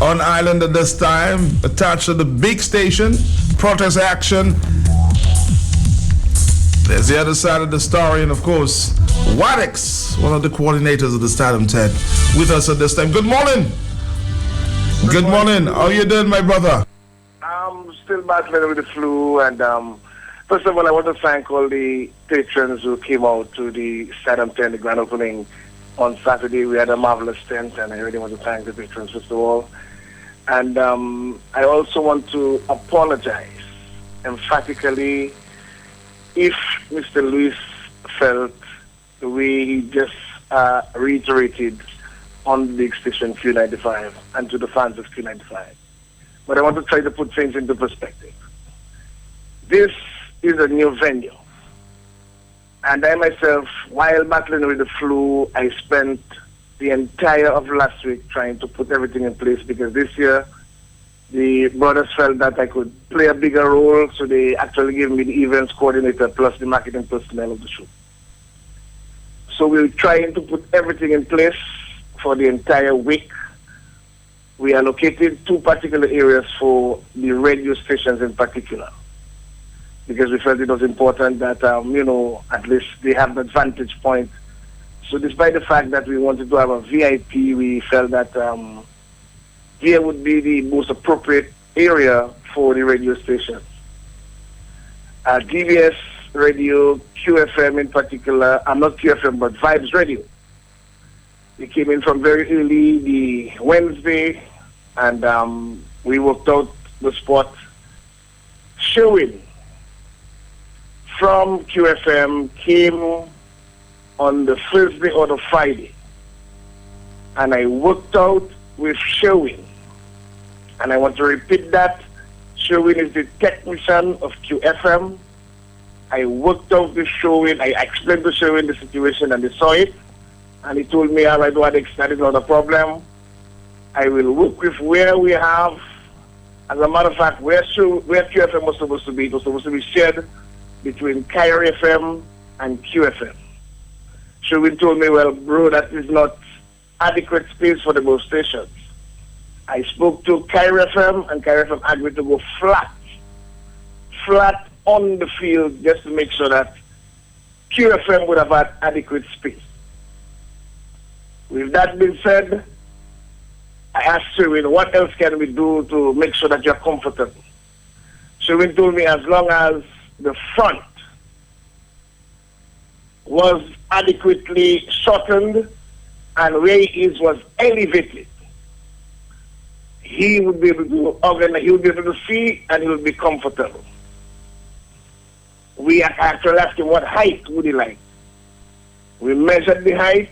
on island at this time, attached to the big station, protest action. There's the other side of the story, and of course, Wadix, one of the coordinators of the Stadium 10, with us at this time. Good morning. Good morning. How are you doing, my brother? I'm still battling with the flu, and first of all, I want to thank all the patrons who came out to the Stadium 10, the grand opening on Saturday. We had a marvelous tent, and I really want to thank the patrons first of all. And I also want to apologize emphatically if Mr. Lewis felt the way he just reiterated on the big station Q95 and to the fans of Q95. But I want to try to put things into perspective. This is a new venue. And I myself, while battling with the flu, I spent the entire of last week trying to put everything in place, because this year the brothers felt that I could play a bigger role, so they actually gave me the events coordinator plus the marketing personnel of the show. So we're trying to put everything in place for the entire week. We allocated 2 particular areas for the radio stations in particular, because we felt it was important that, at least they have the vantage point. So despite the fact that we wanted to have a VIP, we felt that here would be the most appropriate area for the radio stations. DBS Radio, QFM in particular, not QFM, but Vibes Radio. They came in from very early the Wednesday, and we worked out the spot. Sherwin from QFM came on the Thursday or the Friday, and I worked out with Sherwin, and I want to repeat that. Sherwin is the technician of QFM. I worked out with Sherwin. I explained to Sherwin the situation, and they saw it, and he told me, all right, that is not a problem. I will work with where we have. As a matter of fact, where QFM was supposed to be, it was supposed to be shared between Kyrie FM and QFM. Sherwin told me, well, bro, that is not adequate space for the both stations. I spoke to Kyrie FM, and Kyrie FM agreed to go flat on the field, just to make sure that QFM would have had adequate space. With that being said, I asked Sherwin, what else can we do to make sure that you're comfortable? Sherwin told me, as long as the front was adequately shortened and where he is was elevated, he would be able to organize, he would be able to see, and he would be comfortable. We actually asked him what height would he like. We measured the height,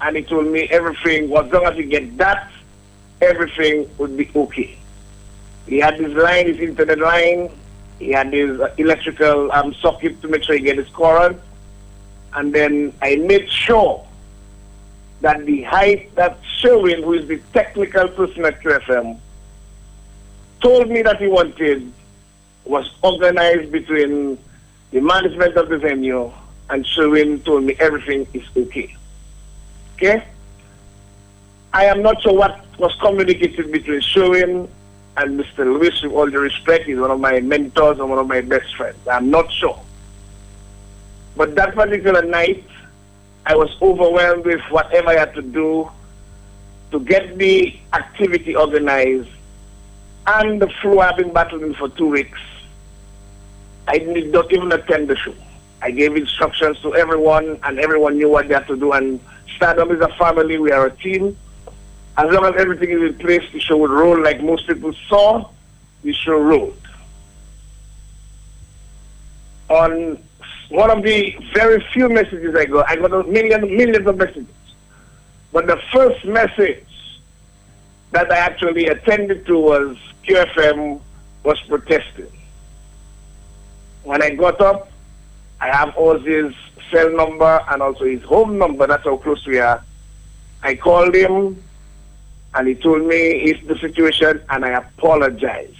and he told me everything, as long as you get that, everything would be okay. He had his line, his internet line, he had his electrical socket to make sure he get his current, and then I made sure that the height that Sherwin, who is the technical person at QFM, told me that he wanted was organized between the management of the venue, and Sherwin told me everything is okay. Okay? I am not sure what was communicated between Sherwin and Mr. Lewis. With all due respect, he's one of my mentors and one of my best friends. I'm not sure. But that particular night, I was overwhelmed with whatever I had to do to get the activity organized, and the flu I've been battling for 2 weeks. I did not even attend the show. I gave instructions to everyone, and everyone knew what they had to do. And Stardom is a family. We are a team. As long as everything is in place, the show would roll like most people saw. The show rolled. On one of the very few messages I got millions of messages. But the first message that I actually attended to was QFM was protesting. When I got up, I have Ozzy's cell number and also his home number. That's how close we are. I called him, and he told me it's the situation, and I apologized.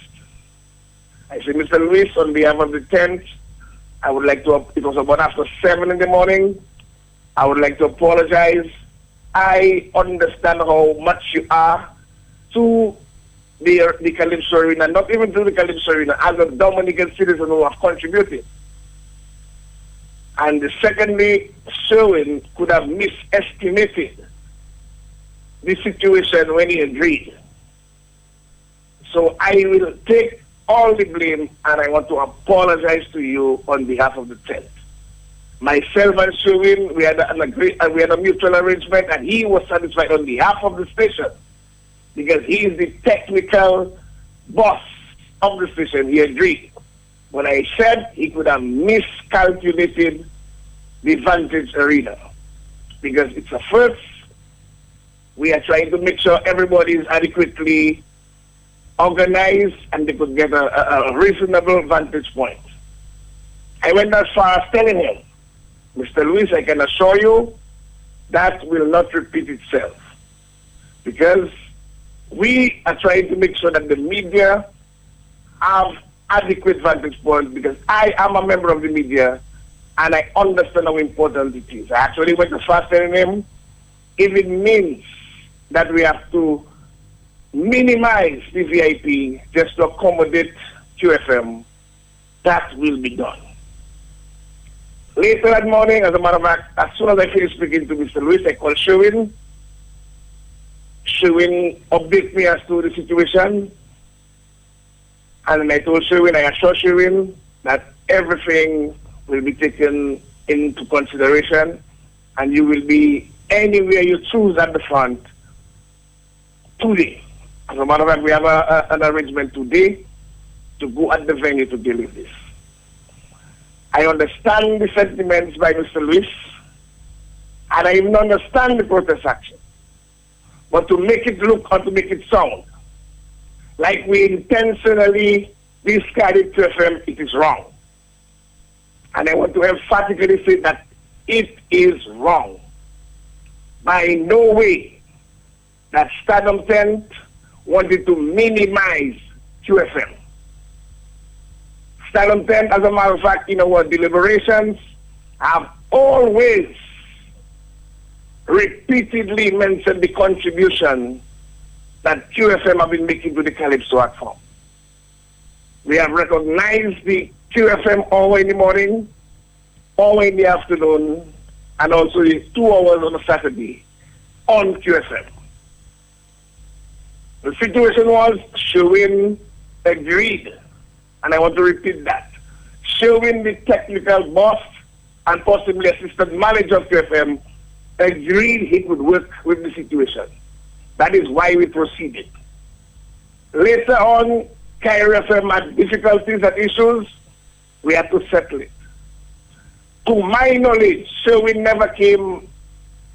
I said, Mr. Lewis, on behalf of the tent, I would like to, it was about after 7 in the morning, I would like to apologize. I understand how much you are to the Calypso Arena, not even to the Calypso Arena, as a Dominican citizen who have contributed. And secondly, Sherwin could have misestimated the situation when he agreed. So I will take all the blame, and I want to apologize to you on behalf of the tent. Myself and Sherwin, we had a mutual arrangement, and he was satisfied on behalf of the station because he is the technical boss of the station. He agreed. When I said he could have miscalculated the Vantage Arena because it's a first. We are trying to make sure everybody is adequately organized and they could get a reasonable vantage point. I went as far as telling him, Mr. Luis, I can assure you that will not repeat itself because we are trying to make sure that the media have adequate vantage points because I am a member of the media and I understand how important it is. I actually went as far as telling him if it means that we have to minimize the VIP just to accommodate QFM, that will be done. Later that morning, as a matter of fact, as soon as I finished speaking to Mr. Luis, I called Sherwin. Sherwin updated me as to the situation. And I told Sherwin, I assure Sherwin that everything will be taken into consideration and you will be anywhere you choose at the front today. As a matter of fact, we have an arrangement today to go at the venue to deal with this. I understand the sentiments by Mr. Luis, and I even understand the protest action. But to make it look or to make it sound like we intentionally discarded QFM, it is wrong. And I want to emphatically say that it is wrong. By no way that Stardom Tent wanted to minimize QFM. Stardom Tent, as a matter of fact, in our deliberations, have always repeatedly mentioned the contribution that QFM have been making to the Calypso art form. We have recognized the QFM hour in the morning, hour in the afternoon, and also the 2 hours on a Saturday on QFM. The situation was Sherwin agreed, and I want to repeat that. Sherwin, the technical boss and possibly assistant manager of QFM, agreed he could work with the situation. That is why we proceeded. Later on, Cairo FM had difficulties and issues. We had to settle it. To my knowledge, Sherwin never came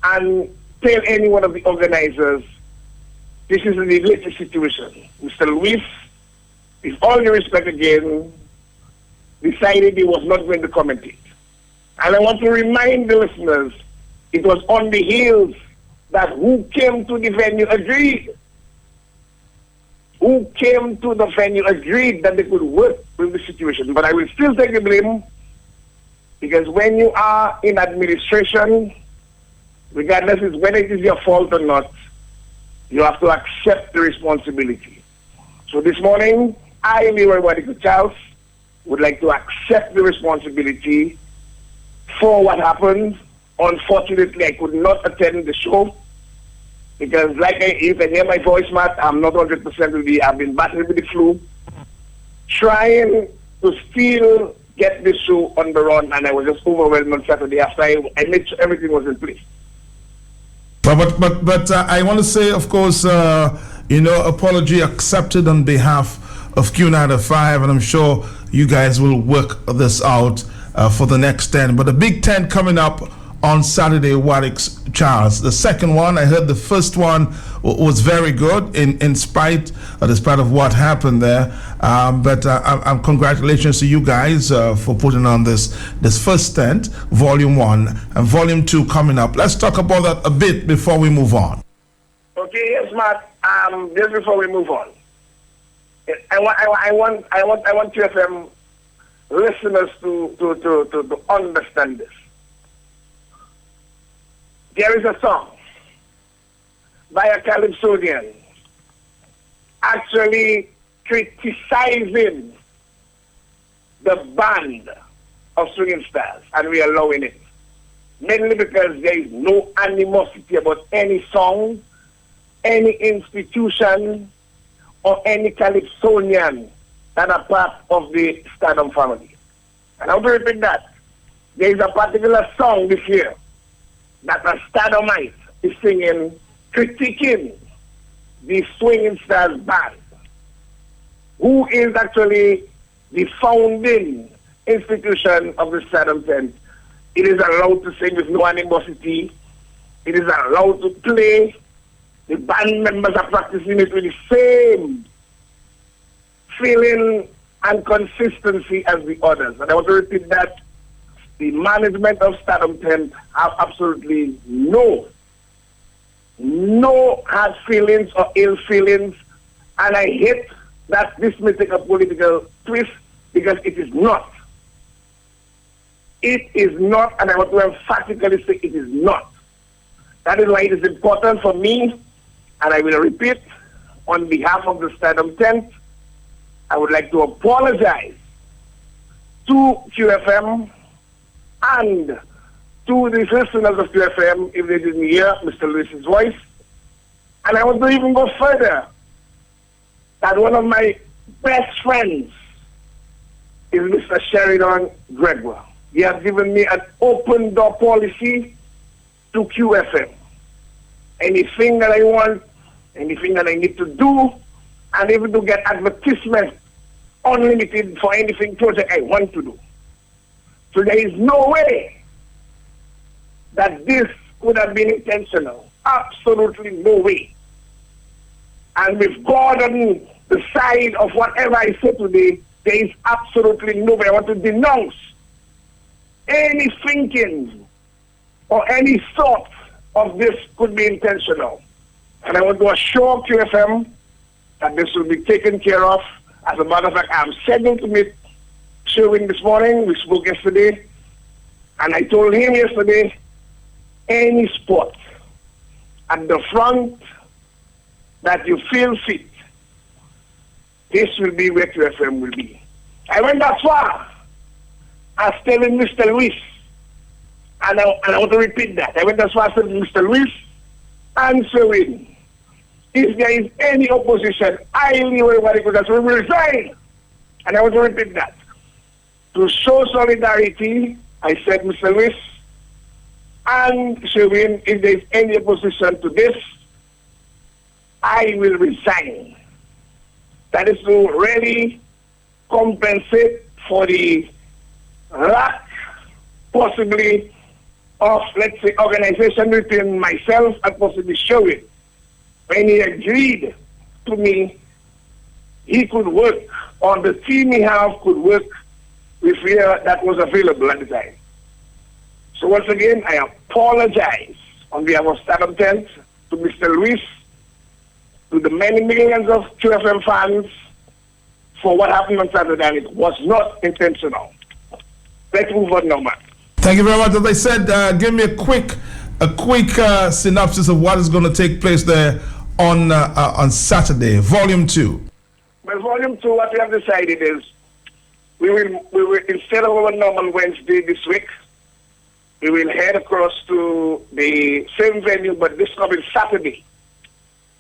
and tell any one of the organizers, this is the latest situation. Mr. Luis, with all due respect again, decided he was not going to comment it. And I want to remind the listeners, it was on the heels that who came to the venue agreed. Who came to the venue agreed that they could work with the situation. But I will still take the blame because when you are in administration, regardless of whether it is your fault or not, you have to accept the responsibility. So this morning, I, Leroy Wadiko Charles, would like to accept the responsibility for what happened. Unfortunately, I could not attend the show because, like you can hear my voice, Matt, I'm not 100% healthy. I've been battling with the flu, trying to still get the show on the run, and I was just overwhelmed on Saturday after I made sure everything was in place. But I want to say, of course, apology accepted on behalf of Q95, and I'm sure you guys will work this out for the next 10. But the big 10 coming up on Saturday, Wadix Charles. The second one, I heard the first one was very good in spite of what happened there. But congratulations to you guys for putting on this first tent, Volume 1, and Volume 2 coming up. Let's talk about that a bit before we move on. Okay, yes, Matt. Just before we move on, I want QFM listeners to understand this. There is a song by a Calypsonian, actually criticizing the band of Swinging Stars, and we are allowing it. Mainly because there is no animosity about any song, any institution, or any Calypsonian that are part of the Stardom family. And I want to repeat that. There is a particular song this year that a Stardomite is singing, critiquing the Swinging Stars band, who is actually the founding institution of the Stardom tent. It is allowed to sing with no animosity. It is allowed to play. The band members are practicing it with the same feeling and consistency as the others. And I want to repeat that the management of Stardom tent have absolutely no hard feelings or ill feelings. And I hate that this may take a political twist, because it is not. It is not, and I want to emphatically say it is not. That is why it is important for me, and I will repeat, on behalf of the Stardom tent, I would like to apologize to QFM and to the listeners of QFM if they didn't hear Mr. Lewis's voice. And I want to even go further, that one of my best friends is Mr. Sheridan Gregoire. He has given me an open door policy to QFM. Anything that I want, anything that I need to do, and even to get advertisement unlimited for anything project I want to do. So there is no way that this could have been intentional. Absolutely no way. And with God on the side of whatever I say today, there is absolutely no way. I want to denounce any thinking or any thought of this could be intentional. And I want to assure QFM that this will be taken care of. As a matter of fact, I'm scheduled to meet Sherwin this morning. We spoke yesterday. And I told him yesterday, any spot at the front that you feel fit, this will be where QFM will be. I went that far as telling Mr. Lewis, and I want to repeat that. I went as far as telling Mr. Lewis and Sherwin, if there is any opposition, highly everybody could just resign. And I want to repeat that. To show solidarity, I said, Mr. Lewis and Sherwin, if there is any opposition to this, I will resign. That is to really compensate for the lack, possibly, of, let's say, organization between myself and possibly Sherwin. When he agreed to me, he could work, or the team he have could work with where that was available at the time. So once again, I apologize on behalf of Stardom tent to Mr. Lewis, to the many millions of QFM fans for what happened on Saturday, and it was not intentional. Let's move on now, man. Thank you very much. As I said, give me a quick synopsis of what is going to take place there on Saturday, Volume 2. Well, Volume 2, what we have decided is we will instead of our normal Wednesday this week, we will head across to the same venue, but this coming Saturday.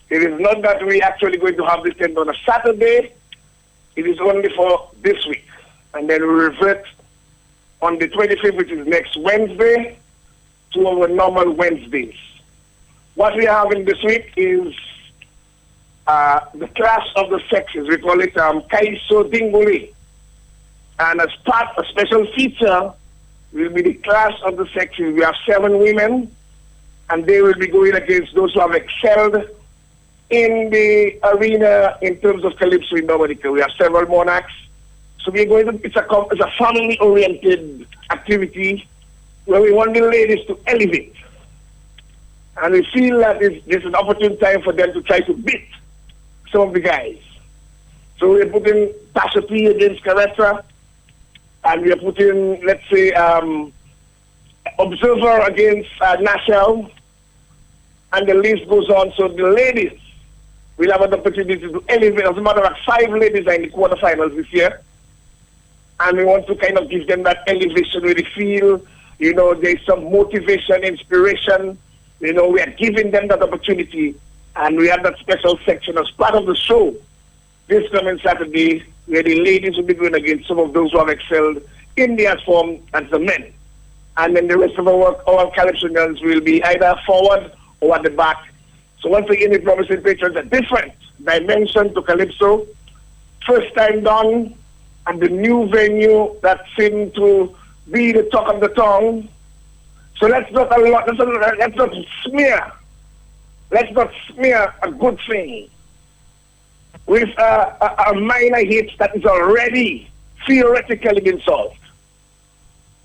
It is not that we actually going to have this tent on a Saturday. It is only for this week. And then we revert on the 25th, which is next Wednesday, to our normal Wednesdays. What we are having this week is the Clash of the Sexes. We call it Kaiso Dinguli. And as part, a special feature will be the Clash of the Sexes. We have 7 women, and they will be going against those who have excelled in the arena in terms of Calypso in Dominica. We have several monarchs. So we're going to, it's a family-oriented activity where we want the ladies to elevate. And we feel that this is an opportune time for them to try to beat some of the guys. So we're putting Tasha P against Caressa, and we're putting, let's say, Observer against Nashel, and the list goes on. So the ladies we'll have an opportunity to elevate. As a matter of fact, 5 ladies are in the quarterfinals this year. And we want to kind of give them that elevation where they feel, there's some motivation, inspiration. We are giving them that opportunity. And we have that special section as part of the show this coming Saturday, where the ladies will be going against some of those who have excelled in their form as the men. And then the rest of our Calypso girls will be either forward or at the back. So once again, we promise the patrons a different dimension to Calypso. First time done at the new venue that seemed to be the talk of the town. So let's not smear. Let's not smear a good thing with a minor hit that is already theoretically been solved.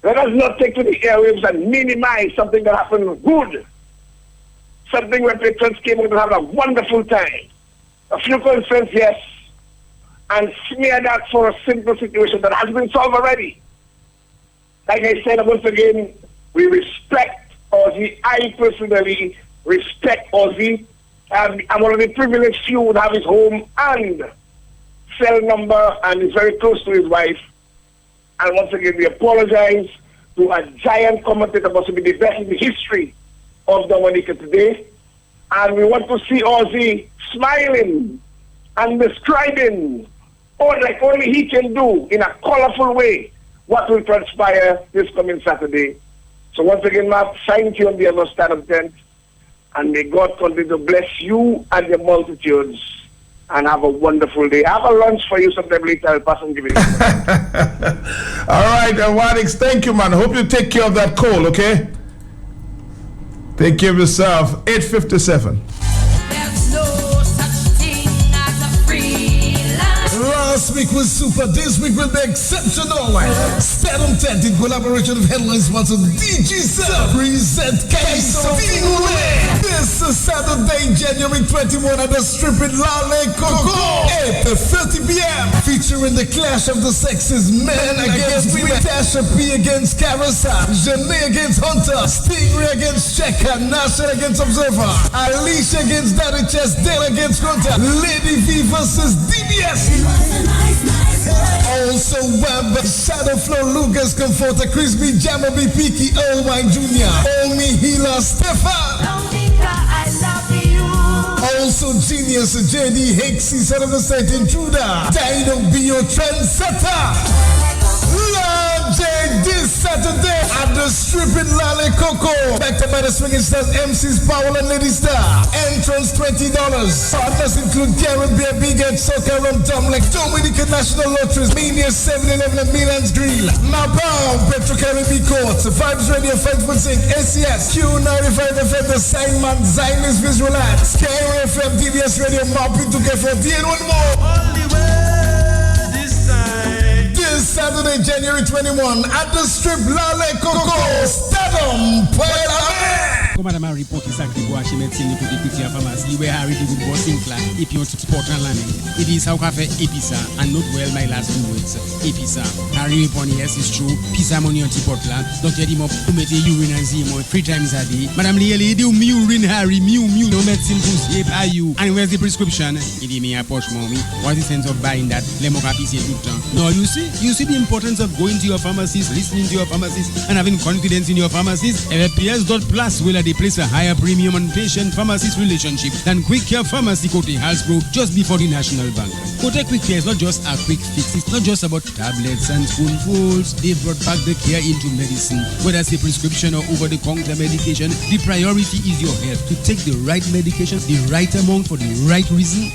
Let us not take to the airwaves and minimize something that happened good. Something where patrons came out to have a wonderful time. A few concerns, yes, and smear that for a simple situation that has been solved already. Like I said, once again, we respect Ozzy. I personally respect Ozzy. I'm one of the privileged few who would have his home and cell number and is very close to his wife. And once again, we apologize to a giant commentator, possibly the best in the history of Dominica today. And we want to see Ozzy smiling and describing, like only he can do, in a colorful way, what will transpire this coming Saturday. So once again, Mark, thank you on behalf of Stand Up Tent. And may God continue to bless you and your multitudes. And have a wonderful day. Have a lunch for you sometime later. I'll pass and give it. All right, Wadix, thank you, man. Hope you take care of that coal, okay? Take care of yourself. 8:57. There's no such thing as a free lunch. Last week was super. This week will be exceptional. Stand On Tent in collaboration with headline sponsor DG Sub present Kaiso Finule. This is Saturday, January 21 at the Strip in Lale Coco. 8:30 p.m. Featuring the clash of the sexes, men against women. Tasha P against Carissa, Janae against Hunter, Stingray against Checker, Nasha against Observer, Alicia against Daddy Chess, Dale against Hunter, Lady V versus DBS. Also Web, Shadow Flow, Lucas Comforter, Crispy, Jammer B, Peaky, Wine Jr., Omi Healer, Stefan. I love you. Also Genius, JD Hixie, Son of the Saint Intruder, Dino Bio Trendsetter. Love J this Saturday at the Strip in Lale Coco. Backed up by the Swinging Stars, MCs Powell and Lady Star. Entrance $20. Partners include Karen Beer, Big Ed, Soccer, Rum Tom, like Dominican National Lotteries, Mania 7-Eleven, and Milan's Grill. Mabao, Petro Caribbean Courts, Vibes Radio, Frankfurt Sync, ACS, Q95 FM, The Signman, Zionist Visual Ads, KRFM, DBS Radio, Mapping to K40, and one more. Only way this time. This Saturday, January 21, at the Strip Lale Coco, Stadium, Puerto Comme madame a reporté ça que vous achetez médecine pour écouter à pharmacie, we are reading good bossing class. If you want to support and learning, it is how cafe Episa and not well my last 2 weeks. Episa, Harry upon yes is true. Pisa money on tipotla. Don't get him up to make urine and see him 3 times a day. Madame Lieli, do urine Harry, no medicine pussy by you. And where's the prescription? It is me a posh mommy. What's the sense of buying that? Lemon coffee say good time. No, you see the importance of going to your pharmacist, listening to your pharmacist, and having confidence in your pharmacist. FPS.plus will they place a higher premium on patient-pharmacist relationship than Quick Care Pharmacy Cote Halsbro just before the National Bank. Cote Quick Care is not just a quick fix. It's not just about tablets and spoonfuls. They brought back the care into medicine. Whether it's a prescription or over-the-counter medication, the priority is your health. To take the right medication, the right amount for the right reason.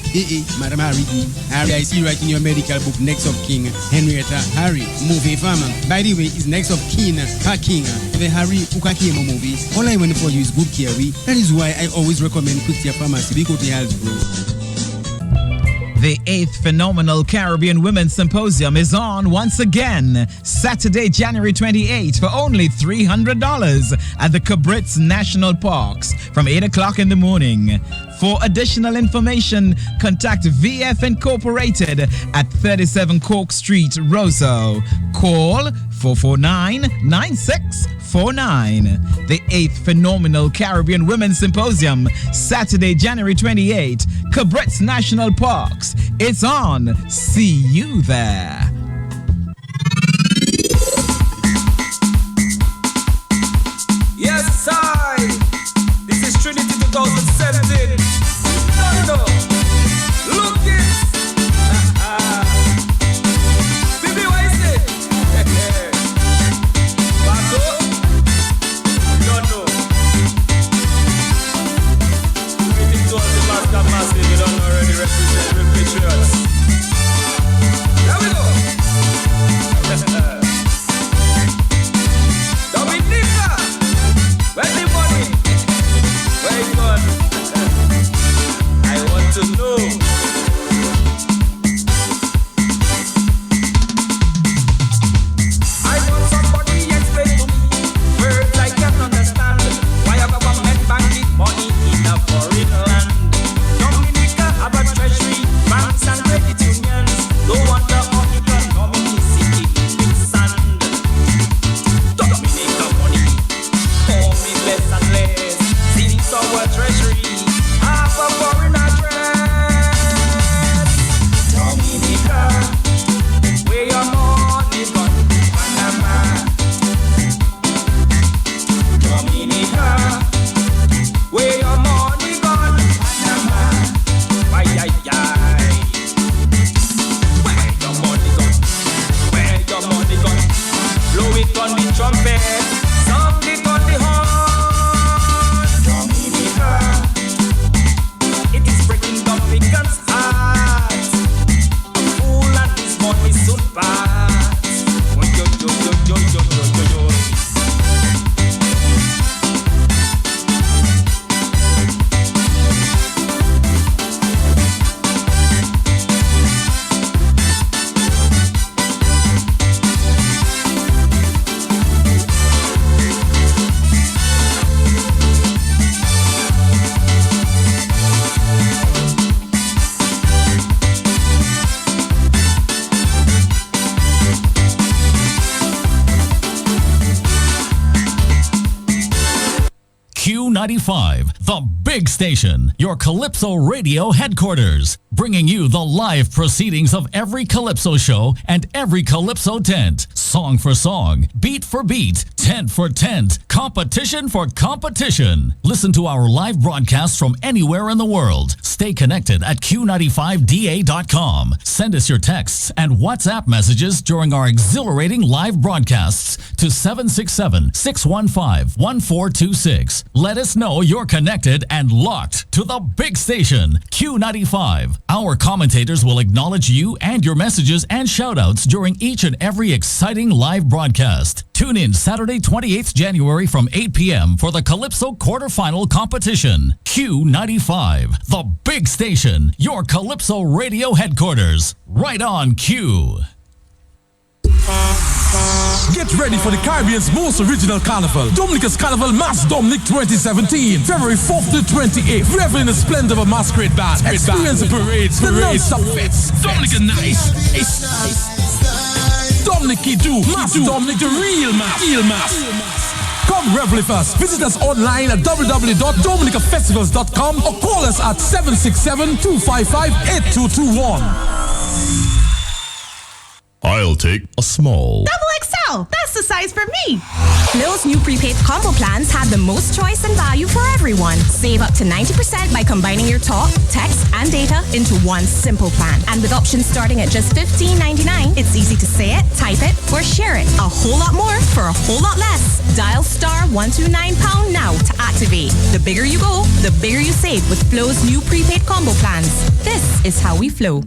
Madam Harry, I see right in your medical book, Next of King, Henrietta, Harry, movie farmer. By the way, is Next of King, King, the Harry Ukakemo movie. All I want for you is good care. That is why I always recommend Quick Care Pharmacy because they help grow. The 8th Phenomenal Caribbean Women's Symposium is on once again, Saturday, January 28 for only $300 at the Cabritz National Parks from 8 o'clock in the morning. For additional information, contact VF Incorporated at 37 Cork Street, Roseau. Call 449-9649. The 8th Phenomenal Caribbean Women's Symposium, Saturday, January 28, Cabritz National Parks. It's on. See you there. Yes, I. This is Trinity 2017. No. Look it. Baby, what is it? Bato? You don't know. Trinity 20 Master Massive. You don't know already. Represent the Patriots. There we go. Dominica. Where's the money? Where it gone? I want to know. I want somebody explain to me words I can't understand. Why a government bank need money in a foreign land? Dominica have a treasury, banks and credit unions. No wonder our economy is sinking in sand. Dominica money. Only less and less. Since our treasury have a foreign address. Dominica, where your money gone? Panama. Dominica, where your money gone? Panama. Where your money gone? Where your money gone? Blow it on the trumpet. Sound it on the horn. Dominica, it is breaking Dominican's heart. A fool and his money soon pass. Oh, yo. Q95, the big station, your Calypso radio headquarters, bringing you the live proceedings of every Calypso show and every Calypso tent, song for song, beat for beat, tent for tent, competition for competition. Listen to our live broadcasts from anywhere in the world. Stay connected at Q95DA.com. Send us your texts and WhatsApp messages during our exhilarating live broadcasts to 767-615-1426. Let us know you're connected and locked to the big station, Q95. Our commentators will acknowledge you and your messages and shoutouts during each and every exciting live broadcast. Tune in Saturday, 28th January from 8 p.m. for the Calypso quarterfinal competition. Q95, the big station, your Calypso radio headquarters. Right on Q. Get ready for the Caribbean's most original carnival, Dominica's Carnival Mass Dominic 2017, February 4th to 28th. Revel in the splendor of a masquerade band. Experience the parades, the non-stop fits, Dominica Nice, Dominic Kidu, Mass Dominic, the real mass. Come revel with us. Visit us online at www.dominicafestivals.com or call us at 767-255-8221. I'll take a small. XL, that's the size for me. Flo's new prepaid combo plans have the most choice and value for everyone. Save up to 90% by combining your talk, text, and data into one simple plan. And with options starting at just $15.99, it's easy to say it, type it, or share it. A whole lot more for a whole lot less. Dial *129# now to activate. The bigger you go, the bigger you save with Flo's new prepaid combo plans. This is how we flow.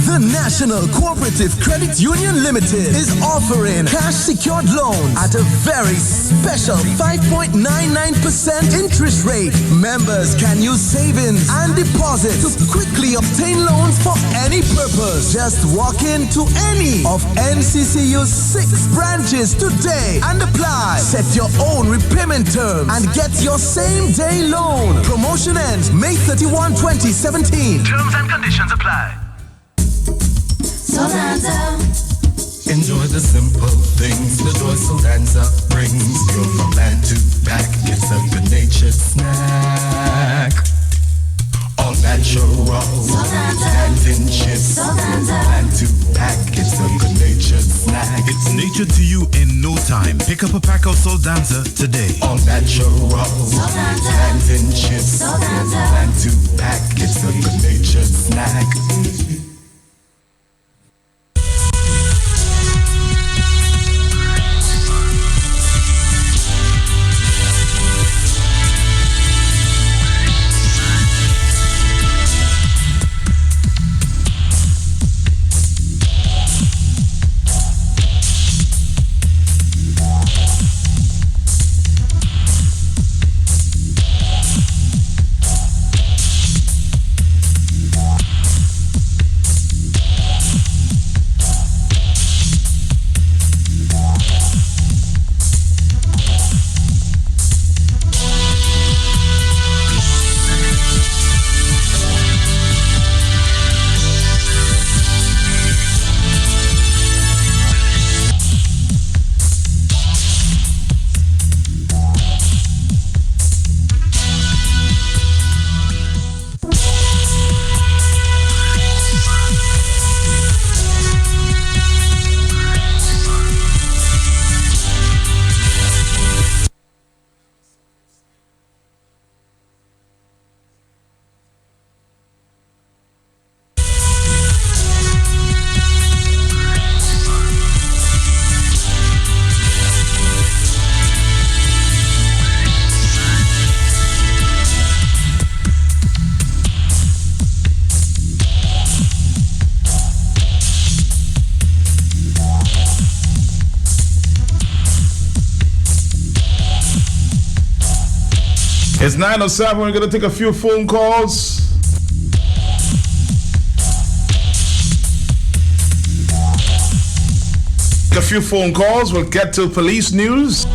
The National Cooperative Credit Union Limited is offering cash secured loans at a very special 5.99% interest rate. Members can use savings and deposits to quickly obtain loans for any purpose. Just walk into any of NCCU's 6 branches today and apply. Set your own repayment terms and get your same day loan. Promotion ends May 31, 2017. Terms and conditions apply. Solando, Enjoy the simple things the joy Soul Dancer brings. Go from land to back, it's a good-natured snack. All natural, and in chips. Land to pack, it's a good-natured snack. It's nature to you in no time. Pick up a pack of Soul Dancer today. All natural, and in chips. Land to pack, it's a good-natured snack. It's 9:07. We're going to take a few phone calls. A few phone calls. We'll get to police news.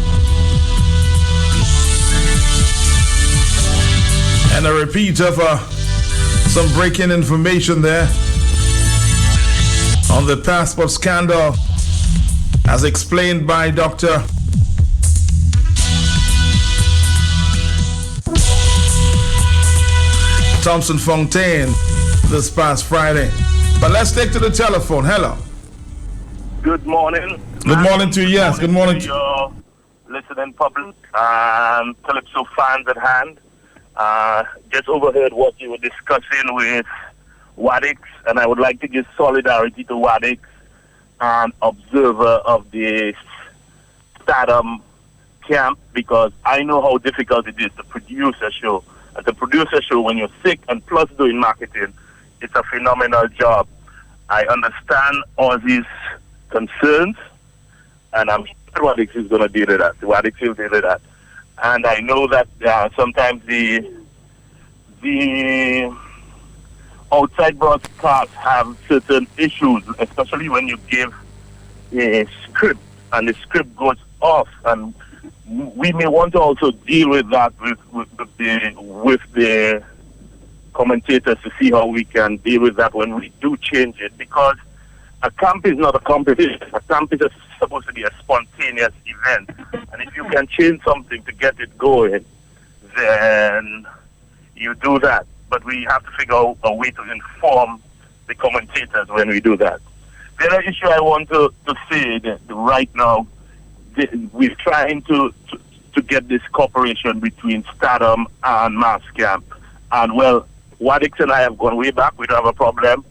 And a repeat of some breaking information there on the passport scandal, as explained by Dr. Thompson Fontaine this past Friday. But let's take to the telephone. Hello. Good morning. Good morning to you. Yes, good morning to your listening public and Calypso fans at hand. Just overheard what you were discussing with Wadix, and I would like to give solidarity to Wadix, an observer of the Stardom camp, because I know how difficult it is to produce a show. As a producer show, when you're sick and plus doing marketing, it's a phenomenal job. I understand Ozzy's concerns, and I'm sure Wadix is going to deal with that. Wadix will deal with that. And I know that sometimes the outside broadcasts have certain issues, especially when you give a script and the script goes off, and we may want to also deal with that with the commentators to see how we can deal with that when we do change it, because a camp is not a competition. A camp is supposed to be a spontaneous event, and if you can change something to get it going, then you do that. But we have to figure out a way to inform the commentators when we do that. The other issue I want to say that right now, we're trying to get this cooperation between Stardom and Mass Camp. And well, Wadix and I have gone way back. We don't have a problem.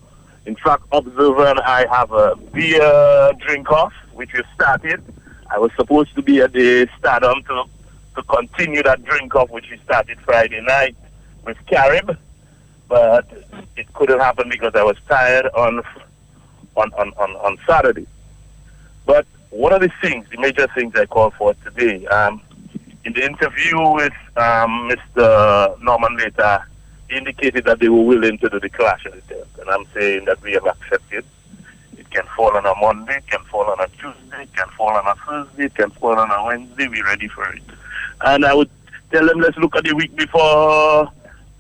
In fact, Observer and I have a beer drink-off, which we started. I was supposed to be at the Stardom to continue that drink-off, which we started Friday night with Carib. But it couldn't happen because I was tired on Saturday. But one of the major things I called for today, in the interview with Mr. Norman Later, he indicated that they were willing to do the Clash of the Dead. And I'm saying that we have accepted. It can fall on a Monday, it can fall on a Tuesday, it can fall on a Thursday, it can fall on a Wednesday. We're ready for it. And I would tell them, let's look at the week before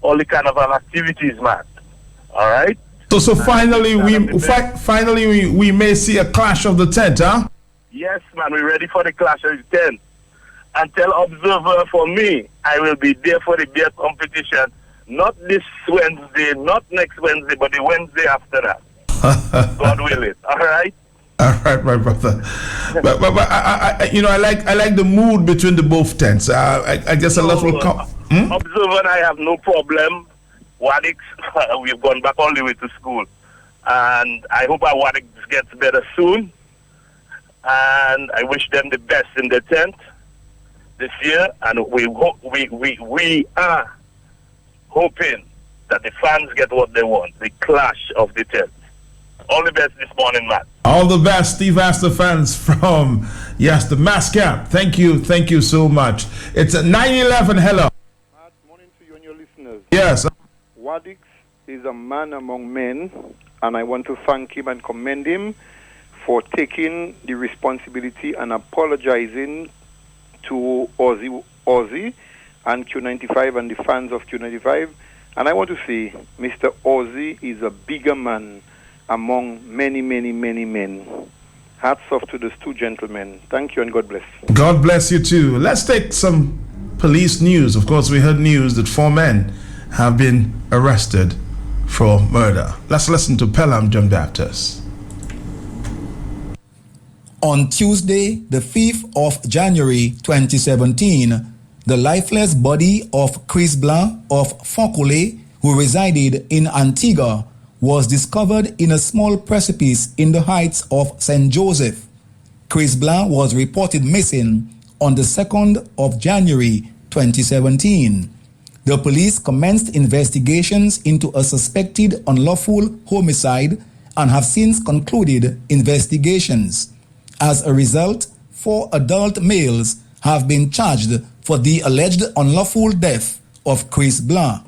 all the carnival activities, man. All right? So finally, we may see a clash of the tent, huh? Yes, man, we're ready for the clash of the tent. And tell Observer for me, I will be there for the beer competition. Not this Wednesday, not next Wednesday, but the Wednesday after that. God willing. All right? All right, my brother. but I like the mood between the both tents. I guess a lot will come. Observer and I have no problem. Waddix, we've gone back all the way to school. And I hope our Waddix gets better soon. And I wish them the best in the tent this year. And we are hoping that the fans get what they want, the clash of the tent. All the best this morning, Matt. All the best, Steve Astor fans from, the Mascap. Thank you so much. It's at 9:11. Hello. Morning to you and your listeners. Yes. Waddix is a man among men, and I want to thank him and commend him for taking the responsibility and apologizing to Ozzy and Q95 and the fans of Q95. And I want to say, Mr. Ozzy is a bigger man among many, many, many men. Hats off to those two gentlemen. Thank you and God bless. God bless you too. Let's take some police news. Of course, we heard news that 4 men have been arrested for murder. Let's listen to Pelham John Baptist. On Tuesday, the 5th of January 2017, the lifeless body of Chris Blanc of Foncolé, who resided in Antigua, was discovered in a small precipice in the heights of St. Joseph. Chris Blanc was reported missing on the 2nd of January 2017. The police commenced investigations into a suspected unlawful homicide and have since concluded investigations. As a result, 4 adult males have been charged for the alleged unlawful death of Chris Blanc.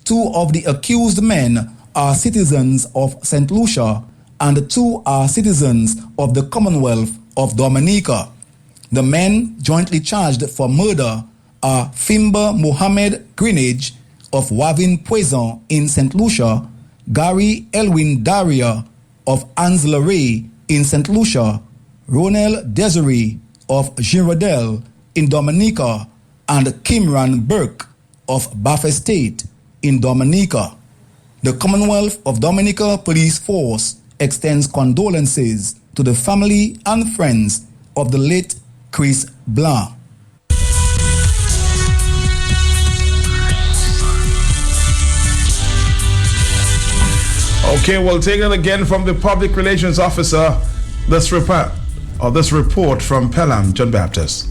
2 of the accused men are citizens of St. Lucia and 2 are citizens of the Commonwealth of Dominica. The men jointly charged for murder are Fimba Mohamed Greenidge of Wavin Poison in St. Lucia, Gary Elwin Daria of Anse-la-Raye in St. Lucia, Ronel Desiree of Girardel in Dominica, and Kimran Burke of Bath Estate in Dominica. The Commonwealth of Dominica Police Force extends condolences to the family and friends of the late Chris Blanc. Okay, we'll take it again from the Public Relations Officer. This report from Pelham John Baptist.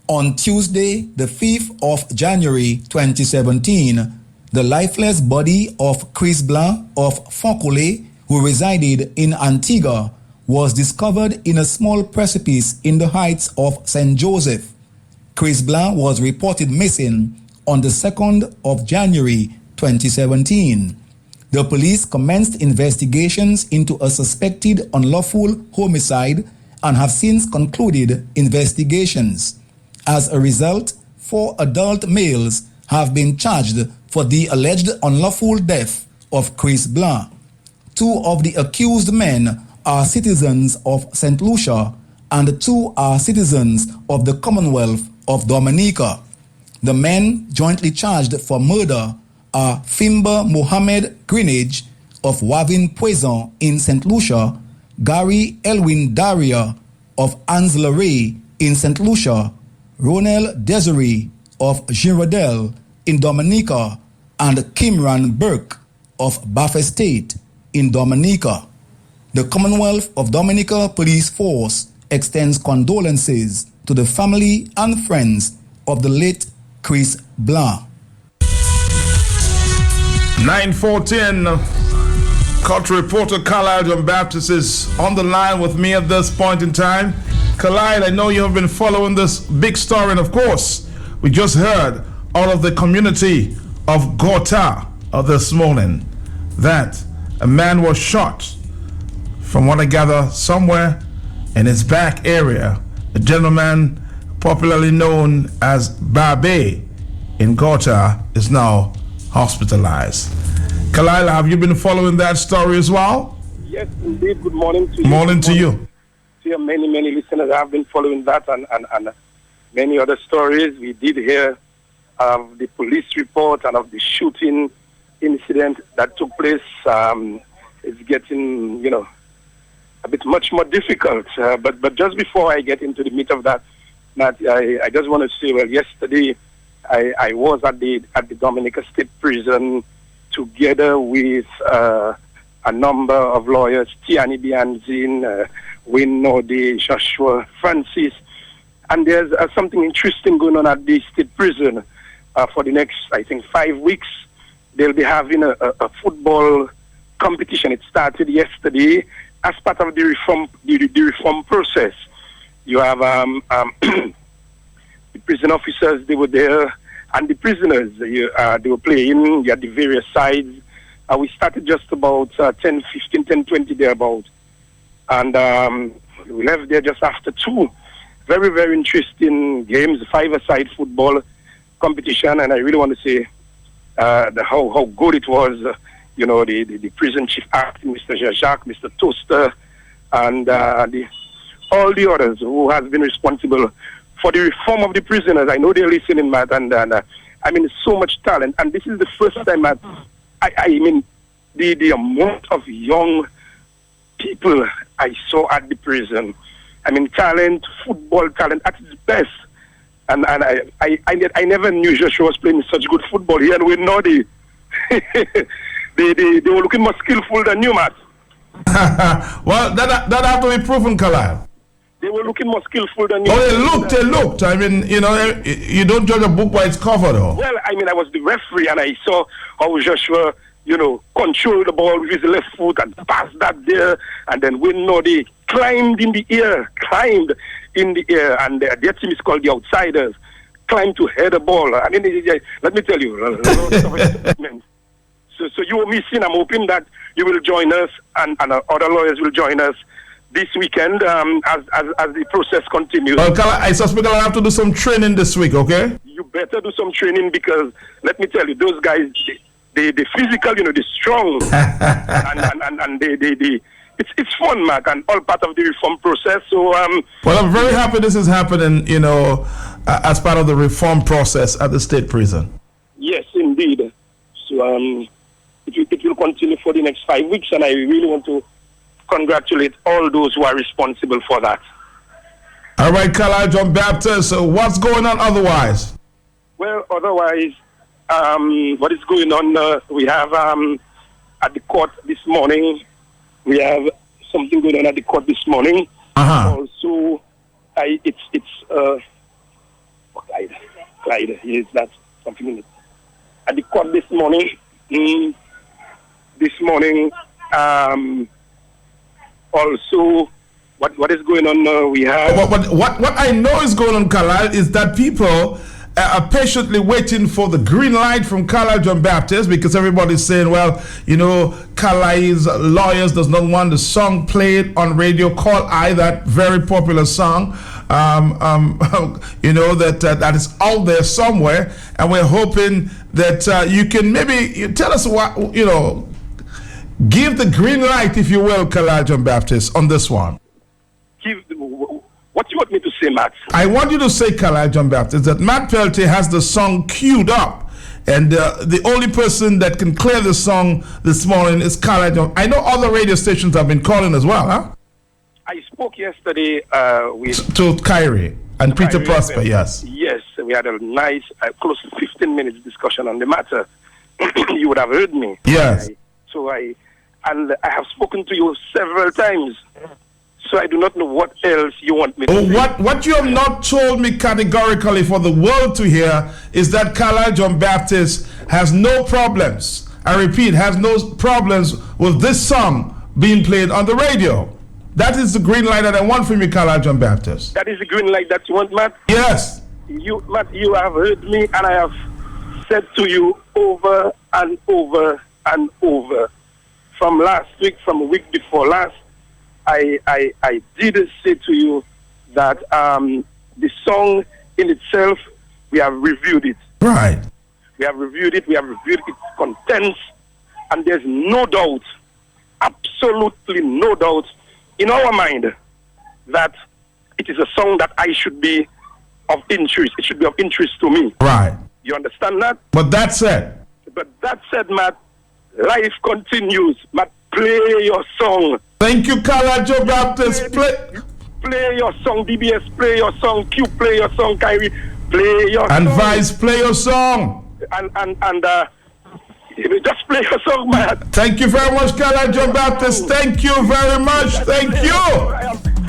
On Tuesday, the 5th of January 2017, the lifeless body of Chris Blanc of Foncolé, who resided in Antigua, was discovered in a small precipice in the heights of St. Joseph. Chris Blanc was reported missing on the 2nd of January 2017. The police commenced investigations into a suspected unlawful homicide and have since concluded investigations. As a result, 4 adult males have been charged for the alleged unlawful death of Chris Blanc. 2 of the accused men are citizens of St. Lucia and 2 are citizens of the Commonwealth of Dominica. The men jointly charged for murder are Fimba Mohamed Greenidge of Wavin Poison in St. Lucia, Gary Elwin Daria of Anse-la-Raye in St. Lucia, Ronel Desiree of Girardel in Dominica, and Kimran Burke of Bath Estate in Dominica. The Commonwealth of Dominica Police Force extends condolences to the family and friends of the late Chris Blanc. 9:14. Culture reporter Carlisle John Baptist is on the line with me at this point in time. Carlisle, I know you have been following this big story, and of course, we just heard out of the community of Gorta this morning that a man was shot, from what I gather, somewhere in his back area. A gentleman popularly known as Babe in Gorta is now hospitalized. Kalila, have you been following that story as well? Yes, indeed. Good morning to you. Morning to you. To your many listeners. I've been following that and many other stories. We did hear of the police report and of the shooting incident that took place. It's getting, a bit much more difficult. But just before I get into the meat of that, Matt, I just want to say, well, yesterday I was at the Dominica State Prison together with a number of lawyers, Tiani Bianzin, Wayne Norde, Joshua Francis, and there's something interesting going on at the state prison. For the next, I think, 5 weeks, they'll be having a football competition. It started yesterday as part of the reform process. You have the prison officers, they were there, and the prisoners, they were playing. You had the various sides. We started just about 10:20 thereabout. And we left there just after 2. Very, very interesting games, 5-a-side football competition. And I really want to say how good it was. The prison chief acting, Mr. Jacques, Mr. Toaster, and all the others who has been responsible for the reform of the prisoners. I know they're listening, Matt, and I mean, so much talent. And this is the first time, Matt, I mean, the amount of young people I saw at the prison. I mean, talent, football talent at its best. And I never knew Joshua was playing such good football here, and we know they were looking more skillful than you, Matt. Well, that have to be proven, Kalila. They were looking more skillful than you. Oh, they looked. I mean, you don't judge a book by its cover, though. Well, I mean, I was the referee, and I saw how Joshua, controlled the ball with his left foot and passed that there, and then they climbed in the air, and their team is called the Outsiders, climbed to head the ball. I mean, let me tell you, a lot of excitement. So you were missing. I'm hoping that you will join us, and other lawyers will join us this weekend as the process continues. Well, I suspect I'll have to do some training this week, okay? You better do some training, because let me tell you, those guys, they physical, they're strong, and it's fun, Mac, and all part of the reform process. So well, I'm very happy this is happening, as part of the reform process at the state prison. Yes, indeed. So it will continue for the next 5 weeks, and I really want to congratulate all those who are responsible for that. All right, Kalila John Baptist, so what's going on otherwise? Well, otherwise, what is going on? We have at the court this morning. We have something going on at the court this morning. Also, Clyde. Yes, that's something in it. At the court this morning. Also, what is going on? We have. What I know is going on, Kalila, is that people are patiently waiting for the green light from Kalila John Baptist, because everybody's saying, well, Kalila's lawyers does not want the song played on radio. Call I, that very popular song, that is out there somewhere, and we're hoping that you can maybe tell us what, give the green light, if you will, Kalila John Baptist, on this one. What do you want me to say, Matt? I want you to say, Kalila John Baptist, that Matt Peltier has the song queued up, and the only person that can clear the song this morning is Kalila John. I know other radio stations have been calling as well, huh? I spoke yesterday with... To Kyrie and Peter Prosper, yes. Yes, we had a nice, close to 15 minutes discussion on the matter. You would have heard me. Yes. I have spoken to you several times. So I do not know what else you want me to say. What you have not told me categorically for the world to hear is that Kalila John Baptist has no problems. I repeat, has no problems with this song being played on the radio. That is the green light that I want from you, Kalila John Baptist. That is the green light that you want, Matt? Yes. Matt, you have heard me, and I have said to you over and over and over. From last week, from a week before last, I did say to you that the song in itself, we have reviewed it. Right. We have reviewed it. We have reviewed its contents. And there's no doubt, absolutely no doubt in our mind that it is a song that I should be of interest. It should be of interest to me. Right. You understand that? But that said, Matt, life continues. Matt, play your song. Thank you, Carla Joe Baptist. Play your song, DBS, play your song, Q, play your song, Kyrie, play your and song. Vice, play your song. And just play your song, man. Thank you very much, Carla Joe Baptist. Thank you very much. Thank you.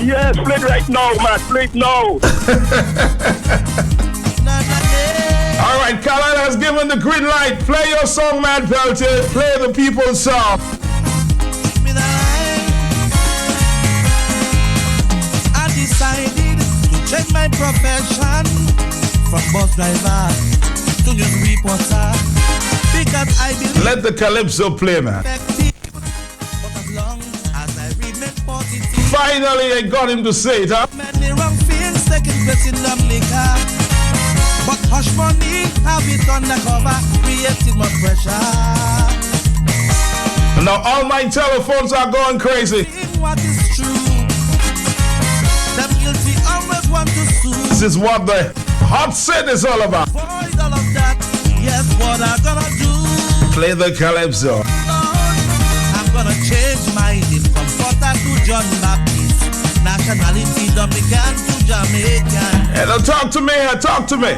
Yes, play it right now, man. Play it now. All right, Carla has given the green light. Play your song, Matt Peltier. Play the people's song. I decided to change my profession from bus driver to news reporter because I believe. Let the calypso play, man. Finally, I got him to say it, huh? Many wrong things taking place in Dominica, but hush money have it undercover, creating more pressure. Now all my telephones are going crazy. What is true? The guilty always want to sue. This is what the hot set is all about. Avoid all of that. Yes, what I'm gonna do? Play the calypso. I'm gonna change my name from Porter to John Baptist. Nationality Dominican to Jamaican. Hey, now talk to me here. Talk to me.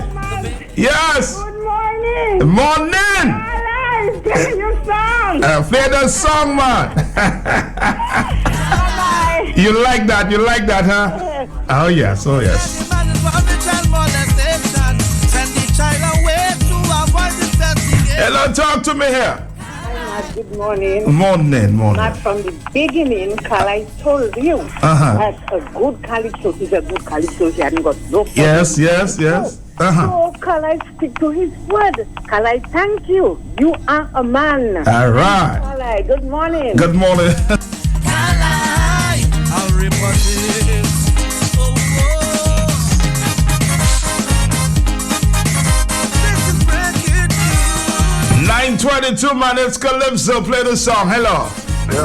Yes. Good morning. Good morning. Hello. Play your song. Play the song, man. You like that? You like that, huh? Yes. Oh yes. Oh yes. Hello. Talk to me here. Good morning. Morning. Not from the beginning, Carla told you that a good calypso is a good calypso. He hadn't got no problem. Yes. So Carla stick to his word. Carla, thank you. You are a man. All right. Carla, good morning. Good morning. I'll report it. 9:22, man. It's Calypso. Play the song. Hello.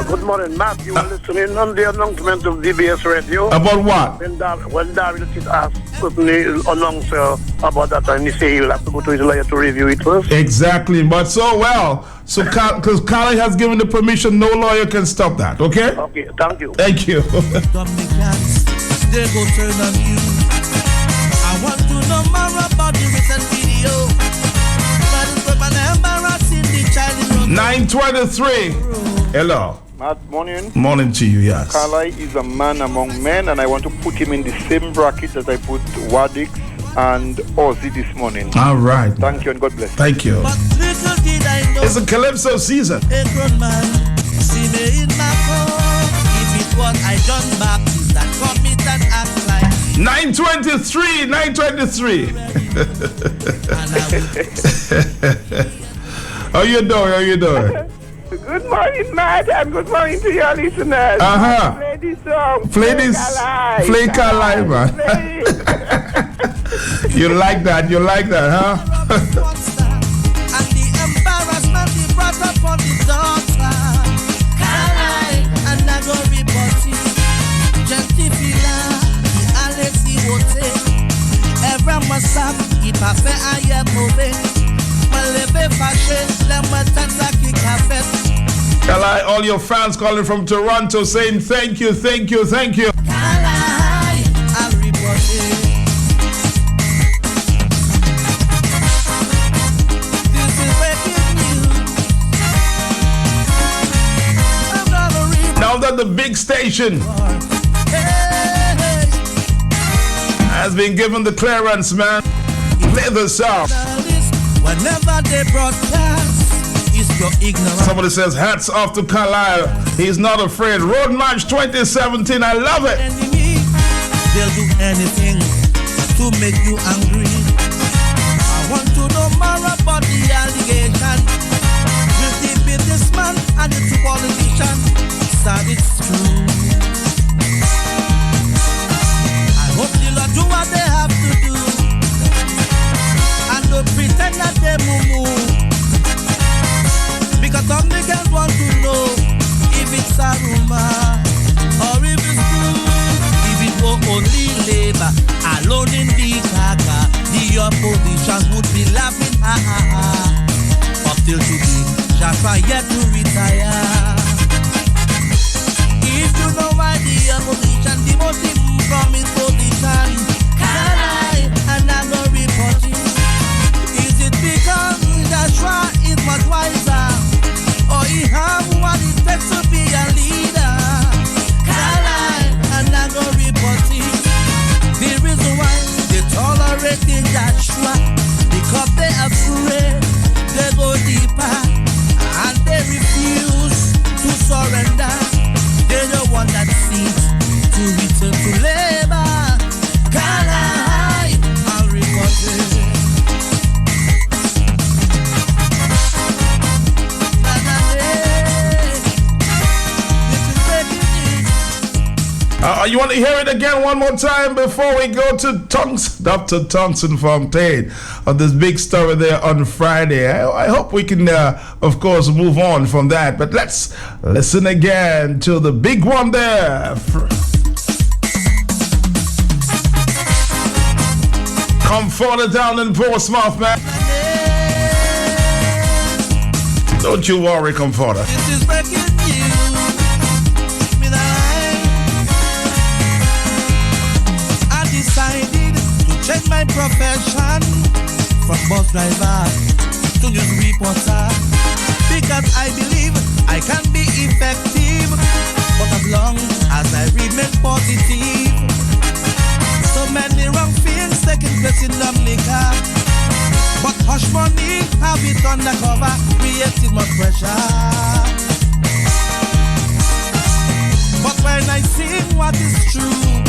Good morning, Matt. You were listening on the announcement of DBS Radio. About what? When Daryl did ask the announcer about that, and he said he'll have to go to his lawyer to review it first. Exactly, but so well. So, because Carla has given the permission, no lawyer can stop that, okay? Okay, thank you. Thank you. Dominicans, they go turn on you. I want to know more about the recent video. 9:23. Hello. Matt, morning. Morning to you, yes. Carla is a man among men, and I want to put him in the same bracket that I put Wadix and Ozzy this morning. All right. Thank you and God bless. Thank you. It's a Calypso season. A grown man, see me in my phone. If it was I John Baptist that commit and act like 9:23. How you doing? Good morning, Matt, and good morning to your listeners. Play this song. Play Carla, man. You like that, huh? and the embarrassment he brought up on the daughter. And I go report it. Gentifila, the Alexi Wote. Every massacre, he parfait, I am moving. All your fans calling from Toronto saying thank you. Now that the big station has been given the clearance, man, play the song. Whenever they broadcast, is your ignorance. Somebody says, hats off to Carlisle. He's not afraid. Road March 2017. I love it. They'll do anything to make you angry. I want to know more about the allegation with the businessman and the two politician. Sad it's true. I hope the Lord do what they have to do. Pretend that they move because some niggas You want to hear it again one more time before we go to Dr. Tungsten Fontaine on this big story there on Friday? I hope we can, of course, move on from that. But let's listen again to the big one there. Comforter down in Portsmouth, man. Don't you worry, Comforter. This is breaking news. I decided to change my profession from bus driver to news reporter because I believe I can be effective, but as long as I remain positive. So many wrong things taking place in Dominica, but hush money have it undercover, creating more pressure. But when I sing what is true,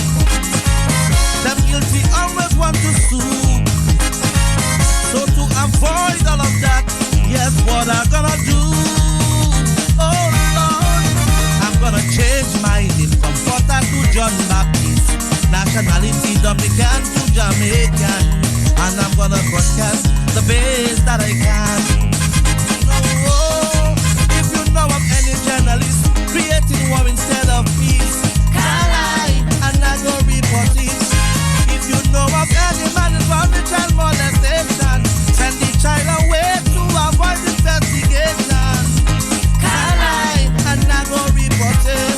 them guilty always want to sue. So to avoid all of that, yes, what I'm gonna do? Oh Lord, I'm gonna change my name from Potter to John Baptist, nationality Dominican to Jamaican, and I'm gonna broadcast the best that I can. Oh, if you know of any journalist creating war instead of peace, call I and I go report it. If you know of any man involved in child molestation, send the child away to avoid investigation. Call I and I go report it.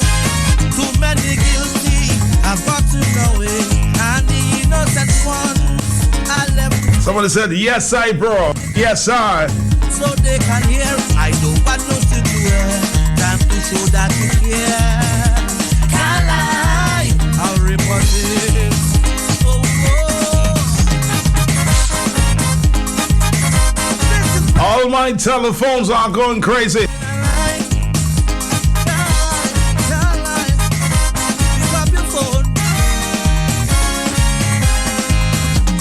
Too many guilty, I've got to know it, and the innocent ones I left. Somebody said, yes, I, bro. Yes, I. So they can hear, I don't want no to do it. Time to show that you care. Can I'll report it. All my telephones are going crazy.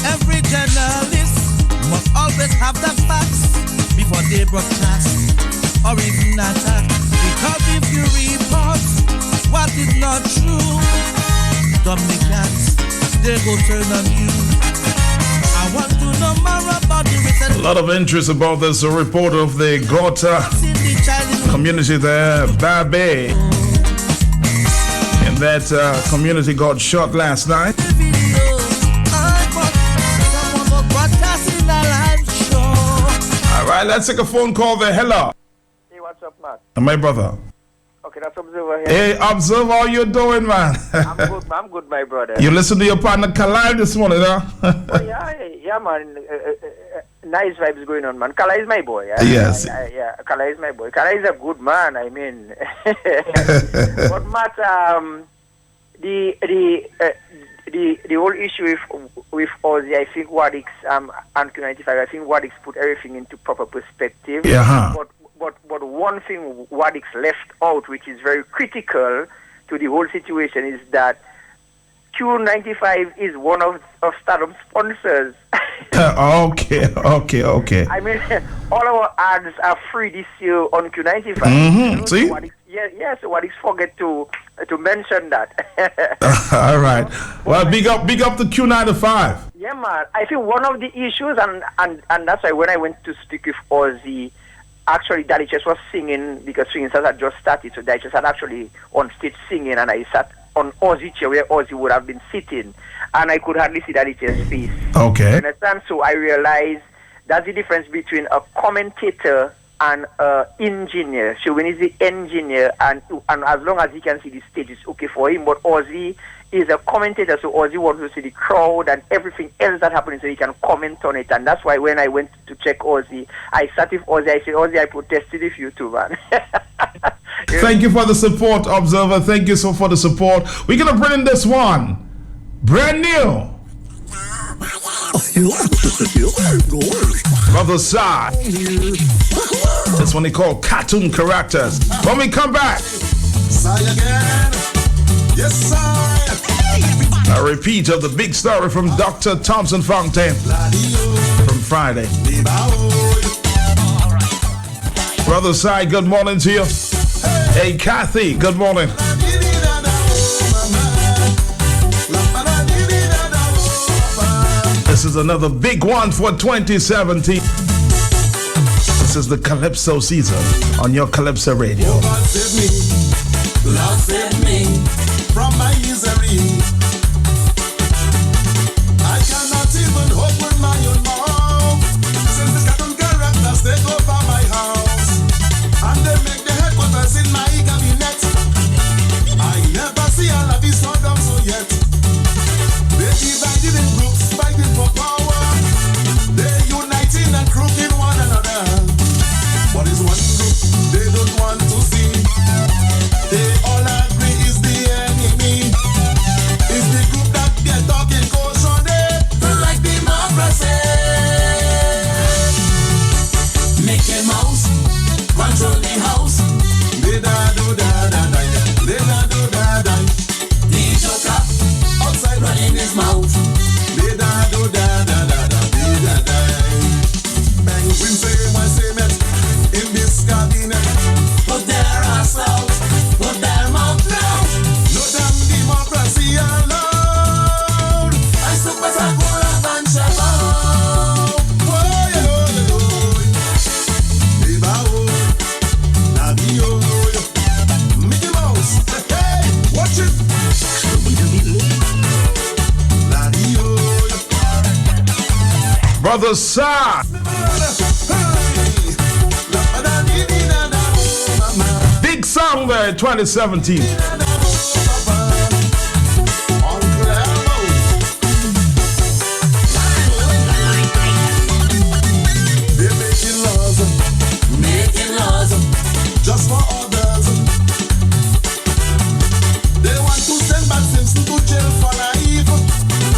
Every journalist must always have the facts before they broadcast or even attack. Because if you report what is not true, Dominicans, they go turn on you. I want to know more about the recent. A lot of interest about this report of the Gota community there, Babe. And that community got shot last night. All right, let's take a phone call there. Hello. Hey, what's up, man? My brother. Okay, that's Observer here. Hey, Observer, how you doing, man? I'm good, my brother. You listen to your partner Kalai this morning, huh? Oh, yeah, man. Nice vibes going on, man. Kala is my boy. Yes. Yeah, Kala is my boy. Kala is a good man. I mean, but Matt, the whole issue with Ozzy, I think Wadix and Q95, I think Wadix put everything into proper perspective. Yeah. But one thing Wadix left out, which is very critical to the whole situation, is that Q95 is one of Stardom sponsors. Okay. I mean, all our ads are free this year on Q95. Mm-hmm. See? So Wadix forget to mention that. All right. Well, big up to Q95. Yeah, man. I think one of the issues, and that's why when I went to speak with Ozzy, actually Daddy Chess was singing, because Swinging Stars had just started, so Daddy Chess had actually on stage singing, and I sat on Ozzy chair where Ozzy would have been sitting, and I could hardly see Daddy Chess' face. Okay. You understand? So I realized that's the difference between a commentator and an engineer. So when he's the engineer, and as long as he can see the stage, it's okay for him. But Ozzy is a commentator, so Ozzy wants to see the crowd and everything else that happening, so he can comment on it. And that's why when I went to check Ozzy, I sat with Ozzy. I said, Ozzy, I protested with you too, man. Thank you for the support, Observer. Thank you so for the support. We're gonna bring in this one, brand new. Brother Sai. This one they call cartoon characters. When we come back, Yes, sir. a repeat of the big story from Dr. Thompson Fontaine from Friday. Brother Sai, good morning to you. Hey, Kathy, good morning. is another big one for 2017. This is the Calypso season on your Calypso Radio. Oh, God save me, Lord save me from my misery. I cannot even open my own mouth since the cartoon characters take over my house and they make the headquarters in my cabinet. I never see a lobby so dumb so yet. They divided in groups fighting for power. They uniting and crooking one another. But it's one group they don't want to see. They all agree is the enemy. It's the group that they're talking caution. They like democracy. Mickey Mouse control the house. They da do da da da. They da do da da. The Joker outside running his mouth. They da do da da da da. They da da. Bang, win say my say met in this cabinet. Put their ass out. Put their mouth down. No damn democracy allowed. I suppose I pull up and shove out. Mickey Mouse, hey, watch it. Brother Sa. Big song there in 2017. They're making laws just for others. They want to send Bart Simpson to jail for life.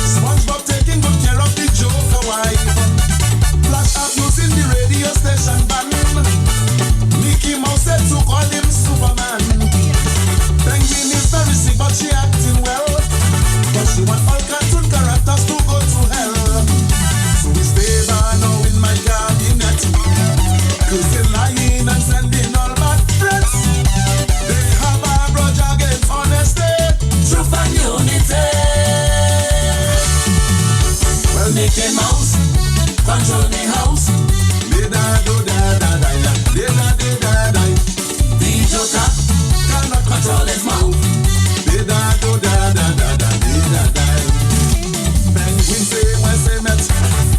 SpongeBob taking good care of the Joker wife. Flash abusing the radio station band. Mickey Mouse said to call him Superman. Penguin is very sick but she acting well. But she want all cartoon characters to go to hell. So we stay by now in my cabinet. Cause they're lying and sending all bad threats. They have a grudge against honesty, truth and unity. Well, Mickey Mouse control the house. They da do da da da da. They da do da da. The Joker cannot control his mouth. They da do da da da da. They da da. Penguin say when they met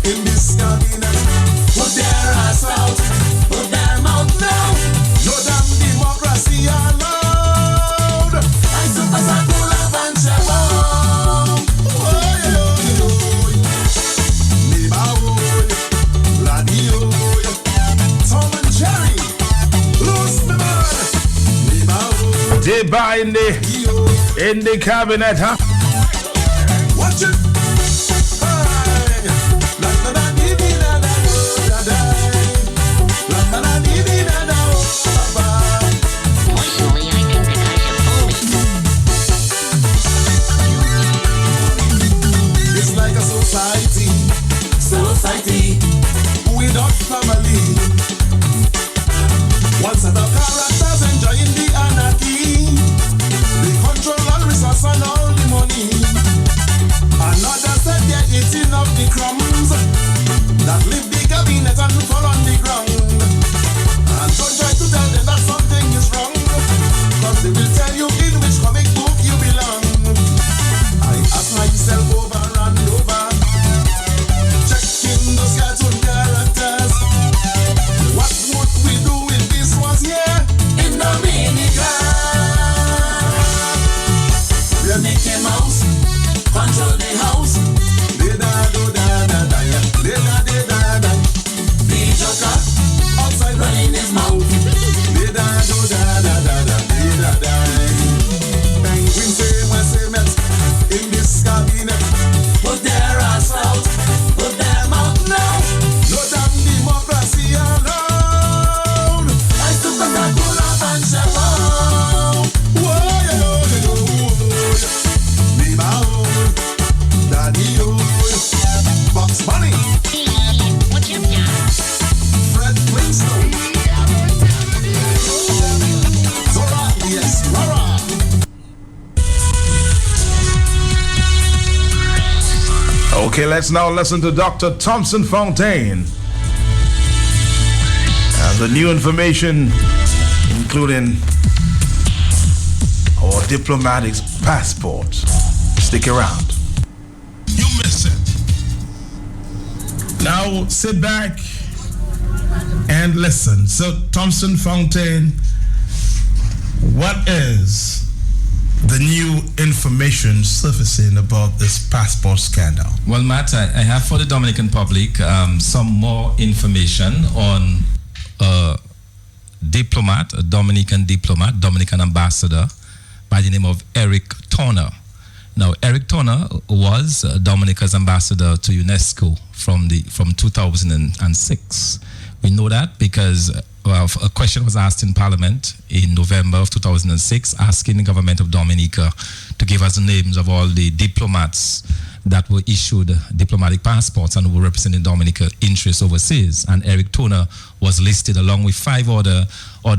in this cabinet. Put their ass out. Put their mouth down. No damn democracy allowed. I suppose I pull up and shove out. Jerry, lose me man. They buy in the cabinet, huh? Watch it. It's like a society without family. One set of characters enjoying the anarchy. They control all resources and all the money. Okay, let's now listen to Dr. Thompson Fontaine. The new information, including our diplomatic passport. Stick around. You miss it. Now sit back and listen. So, Thompson Fontaine, what is the new information surfacing about this passport scandal? Well, Matt, I have for the Dominican public some more information on a diplomat, a Dominican diplomat, Dominican ambassador by the name of Eric Turner. Now, Eric Turner was Dominica's ambassador to UNESCO from 2006. We know that because a question was asked in Parliament in November of 2006, asking the government of Dominica to give us the names of all the diplomats that were issued diplomatic passports and were representing Dominica interests overseas. And Eric Turner was listed along with 5 other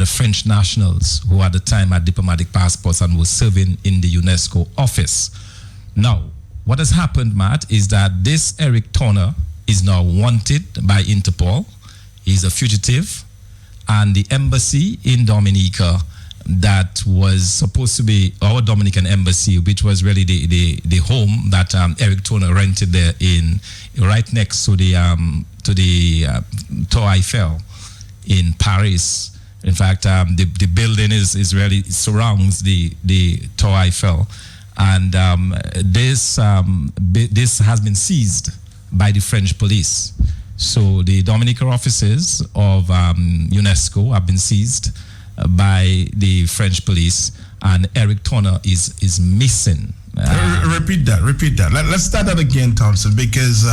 French nationals who at the time had diplomatic passports and were serving in the UNESCO office. Now, what has happened, Matt, is that this Eric Turner is now wanted by Interpol. He's a fugitive, and the embassy in Dominica that was supposed to be our Dominican embassy, which was really the home that Eric Turner rented there right next to the Tour Eiffel in Paris. In fact, the building is really surrounds the Tour Eiffel, and this has been seized by the French police. So the Dominican offices of UNESCO have been seized by the French police, and Eric Turner is missing. Repeat that. Let's start that again, Thompson, because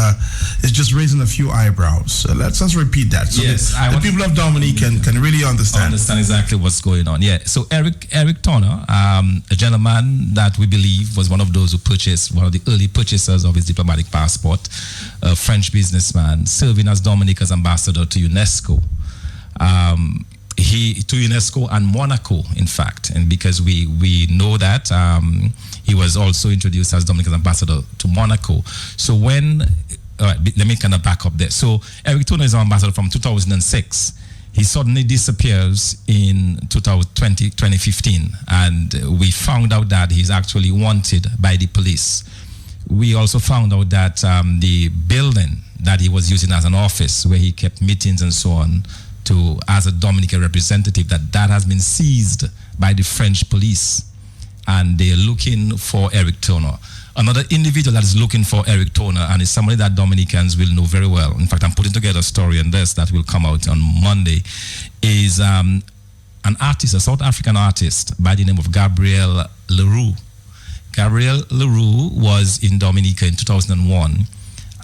it's just raising a few eyebrows. So let's repeat that. So yes, the people of Dominica can really understand exactly what's going on. Yeah. So Eric Turner, a gentleman that we believe was one of those who purchased, one of the early purchasers of his diplomatic passport, a French businessman serving as Dominica's ambassador to UNESCO. To UNESCO and Monaco, in fact, and because we know that he was also introduced as Dominica's ambassador to Monaco. So let me kind of back up there. So Eric Turner is our ambassador from 2006. He suddenly disappears in 2015, and we found out that he's actually wanted by the police. We also found out that the building that he was using as an office, where he kept meetings and so on, as a Dominican representative, that has been seized by the French police, and they're looking for Eric Turner. Another individual that is looking for Eric Turner, and is somebody that Dominicans will know very well. In fact, I'm putting together a story on this that will come out on Monday, is an artist, a South African artist by the name of Gabrielle Leroux. Gabrielle Leroux was in Dominica in 2001.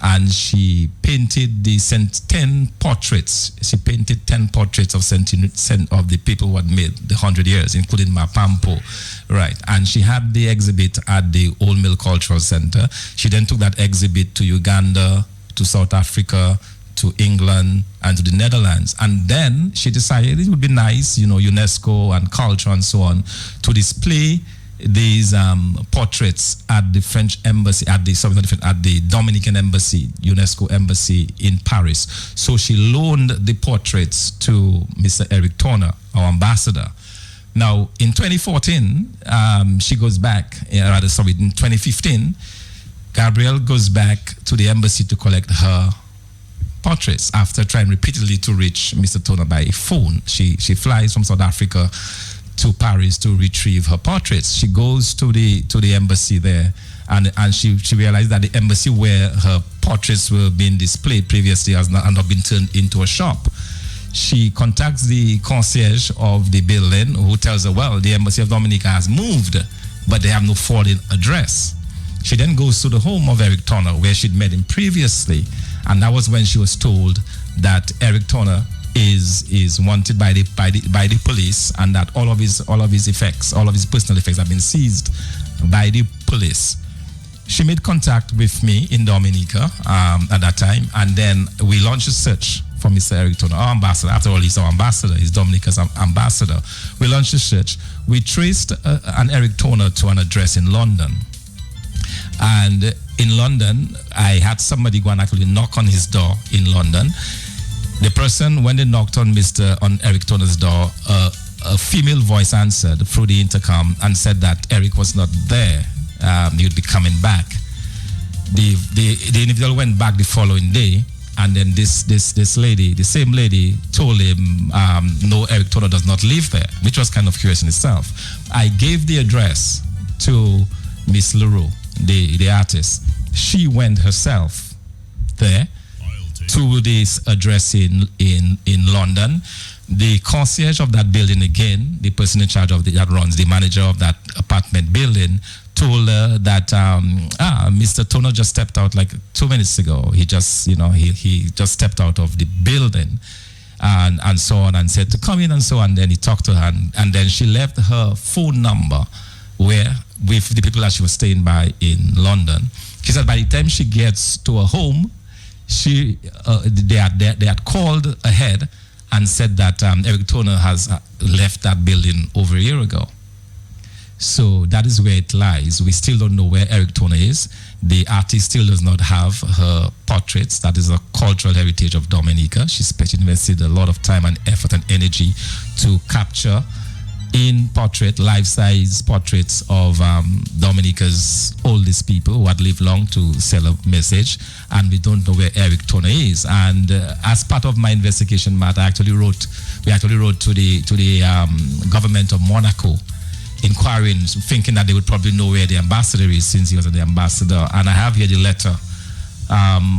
And she painted 10 portraits. She painted 10 portraits of the people who had made the 100 years, including Mapampo, right? And she had the exhibit at the Old Mill Cultural Center. She then took that exhibit to Uganda, to South Africa, to England, and to the Netherlands. And then she decided it would be nice, UNESCO and culture and so on, to display these portraits at the French embassy, at the Dominican embassy, UNESCO embassy in Paris. So she loaned the portraits to Mr. Eric Turner, our ambassador. Now, in 2014, she goes back, in 2015, Gabrielle goes back to the embassy to collect her portraits after trying repeatedly to reach Mr. Turner by phone. She flies from South Africa to Paris to retrieve her portraits. She goes to the embassy there, and she realized that the embassy where her portraits were being displayed previously has not been turned into a shop. She contacts the concierge of the building, who tells her, well, the embassy of Dominica has moved, but they have no forwarding address. She then goes to the home of Eric Turner, where she'd met him previously, and that was when she was told that Eric Turner is wanted by the police, and that all of his personal effects have been seized by the police. She made contact with me in Dominica at that time, and then we launched a search for Mr. Eric Turner, our ambassador. After all, he's our ambassador. He's Dominica's ambassador. We launched a search. We traced an Eric Turner to an address in London, and in London, I had somebody go and actually knock on his door in London. The person, when they knocked on Eric Toner's door, a female voice answered through the intercom and said that Eric was not there. He would be coming back. The individual went back the following day, and then this lady, the same lady, told him, no, Eric Toner does not live there, which was kind of curious in itself. I gave the address to Miss LaRue, the artist. She went herself there to this address in London. The concierge of that building, again, the person in charge of that runs, the manager of that apartment building, told her that Mr. Toner just stepped out like 2 minutes ago. He just, he just stepped out of the building and so on, and said to come in and so on. And then he talked to her, and then she left her phone number with the people that she was staying by in London. She said by the time she gets to her home, they had called ahead and said that Eric Toner has left that building over a year ago. So that is where it lies. We still don't know where Eric Toner is. The artist still does not have her portraits. That is a cultural heritage of Dominica. She invested a lot of time and effort and energy to capture in portrait, life-size portraits of Dominica's oldest people who had lived long to sell a message, and we don't know where Eric Toner is. And as part of my investigation, Matt, we actually wrote to the government of Monaco, inquiring, thinking that they would probably know where the ambassador is, since he was the ambassador. And I have here the letter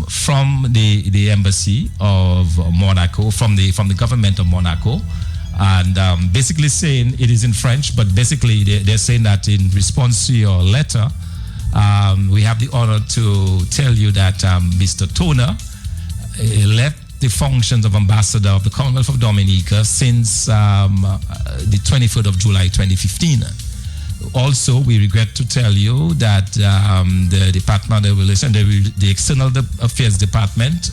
from the embassy of Monaco, from the government of Monaco, and basically saying it is in French, but basically they're saying that in response to your letter, we have the honor to tell you that Mr. Toner left the functions of ambassador of the Commonwealth of Dominica since the 23rd of July 2015. Also, we regret to tell you that the Department of Relations, the External Affairs Department,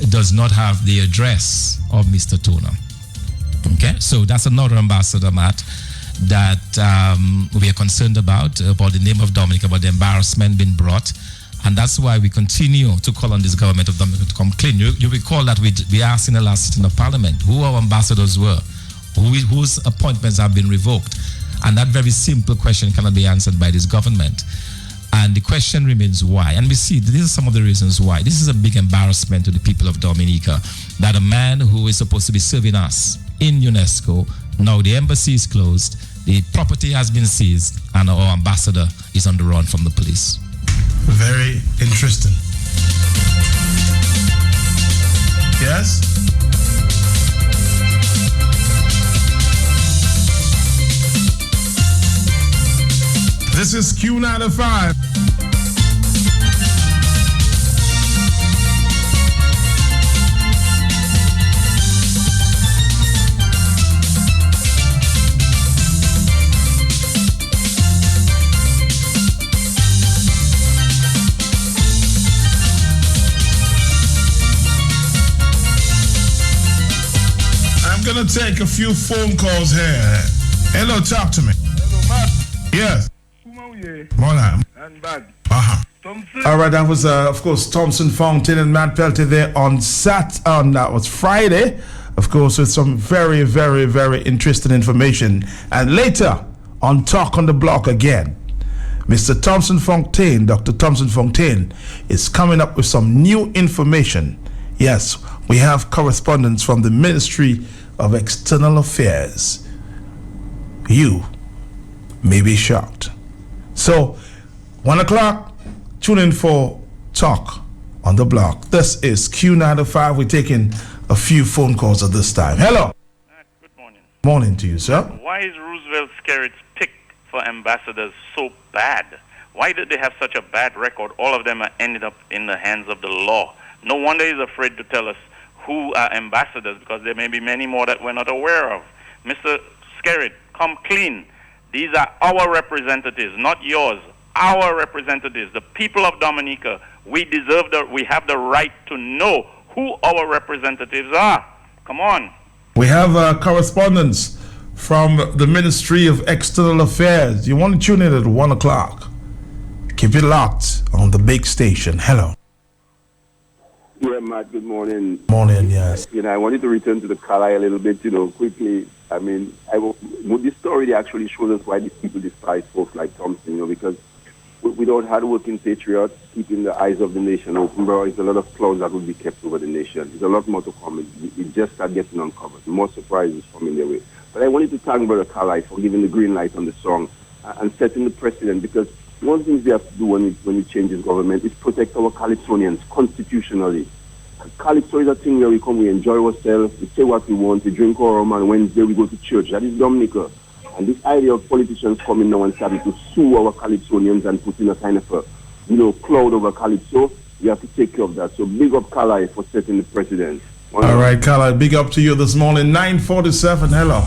does not have the address of Mr. Toner. Okay, so that's another ambassador, Matt, that we are concerned about the name of Dominica, about the embarrassment being brought. And that's why we continue to call on this government of Dominica to come clean. You recall that we asked in the last sitting of Parliament who our ambassadors were, whose appointments have been revoked. And that very simple question cannot be answered by this government. And the question remains why. And we see these are some of the reasons why. This is a big embarrassment to the people of Dominica, that a man who is supposed to be serving us in UNESCO, now the embassy is closed, the property has been seized, and our ambassador is on the run from the police. Very interesting. Yes? This is Q95. I'm gonna take a few phone calls here. Hello, talk to me. Hello, Matt. Yes. And bad. All right, that was of course Thompson Fountain and Matt Peltier there on that was Friday, of course, with some very, very, very interesting information. And later on Talk on the Block again, Mr. Thompson Fontaine, Dr. Thompson Fontaine, is coming up with some new information. Yes, we have correspondence from the Ministry of External Affairs. You may be shocked. So, 1 o'clock, tune in for Talk on the Block. This is Q95. We're taking a few phone calls at this time. Hello. Good morning. Morning to you, sir. Why is Roosevelt Skerritt's pick for ambassadors so bad? Why did they have such a bad record? All of them are ended up in the hands of the law. No wonder he's afraid to tell us who are ambassadors, because there may be many more that we're not aware of. Mr. Skerritt, come clean. These are our representatives, not yours. Our representatives, the people of Dominica. We have the right to know who our representatives are. Come on. We have correspondence from the Ministry of External Affairs. You want to tune in at 1 o'clock. Keep it locked on the big station. Hello. Yeah, Matt, good morning. Morning, yes. I wanted to return to the Kala a little bit, quickly. I mean, this story actually shows us why these people despise folks like Thompson, because without hard-working patriots keeping the eyes of the nation open, bro, it's a lot of clouds that will be kept over the nation. There's a lot more to come. It just started getting uncovered. More surprises coming their way. But I wanted to thank Brother Kala for giving the green light on the song and setting the precedent, because one thing we have to do when we change this government is protect our Calypsonians constitutionally. Calypso is a thing where we come, we enjoy ourselves, we say what we want, we drink our rum, and Wednesday we go to church. That is Dominica. And this idea of politicians coming now and starting to sue our Calypsonians and putting a kind of a, cloud over Calypso, we have to take care of that. So big up Kala for setting the precedent. All right, Kala, big up to you this morning. 9:47, hello.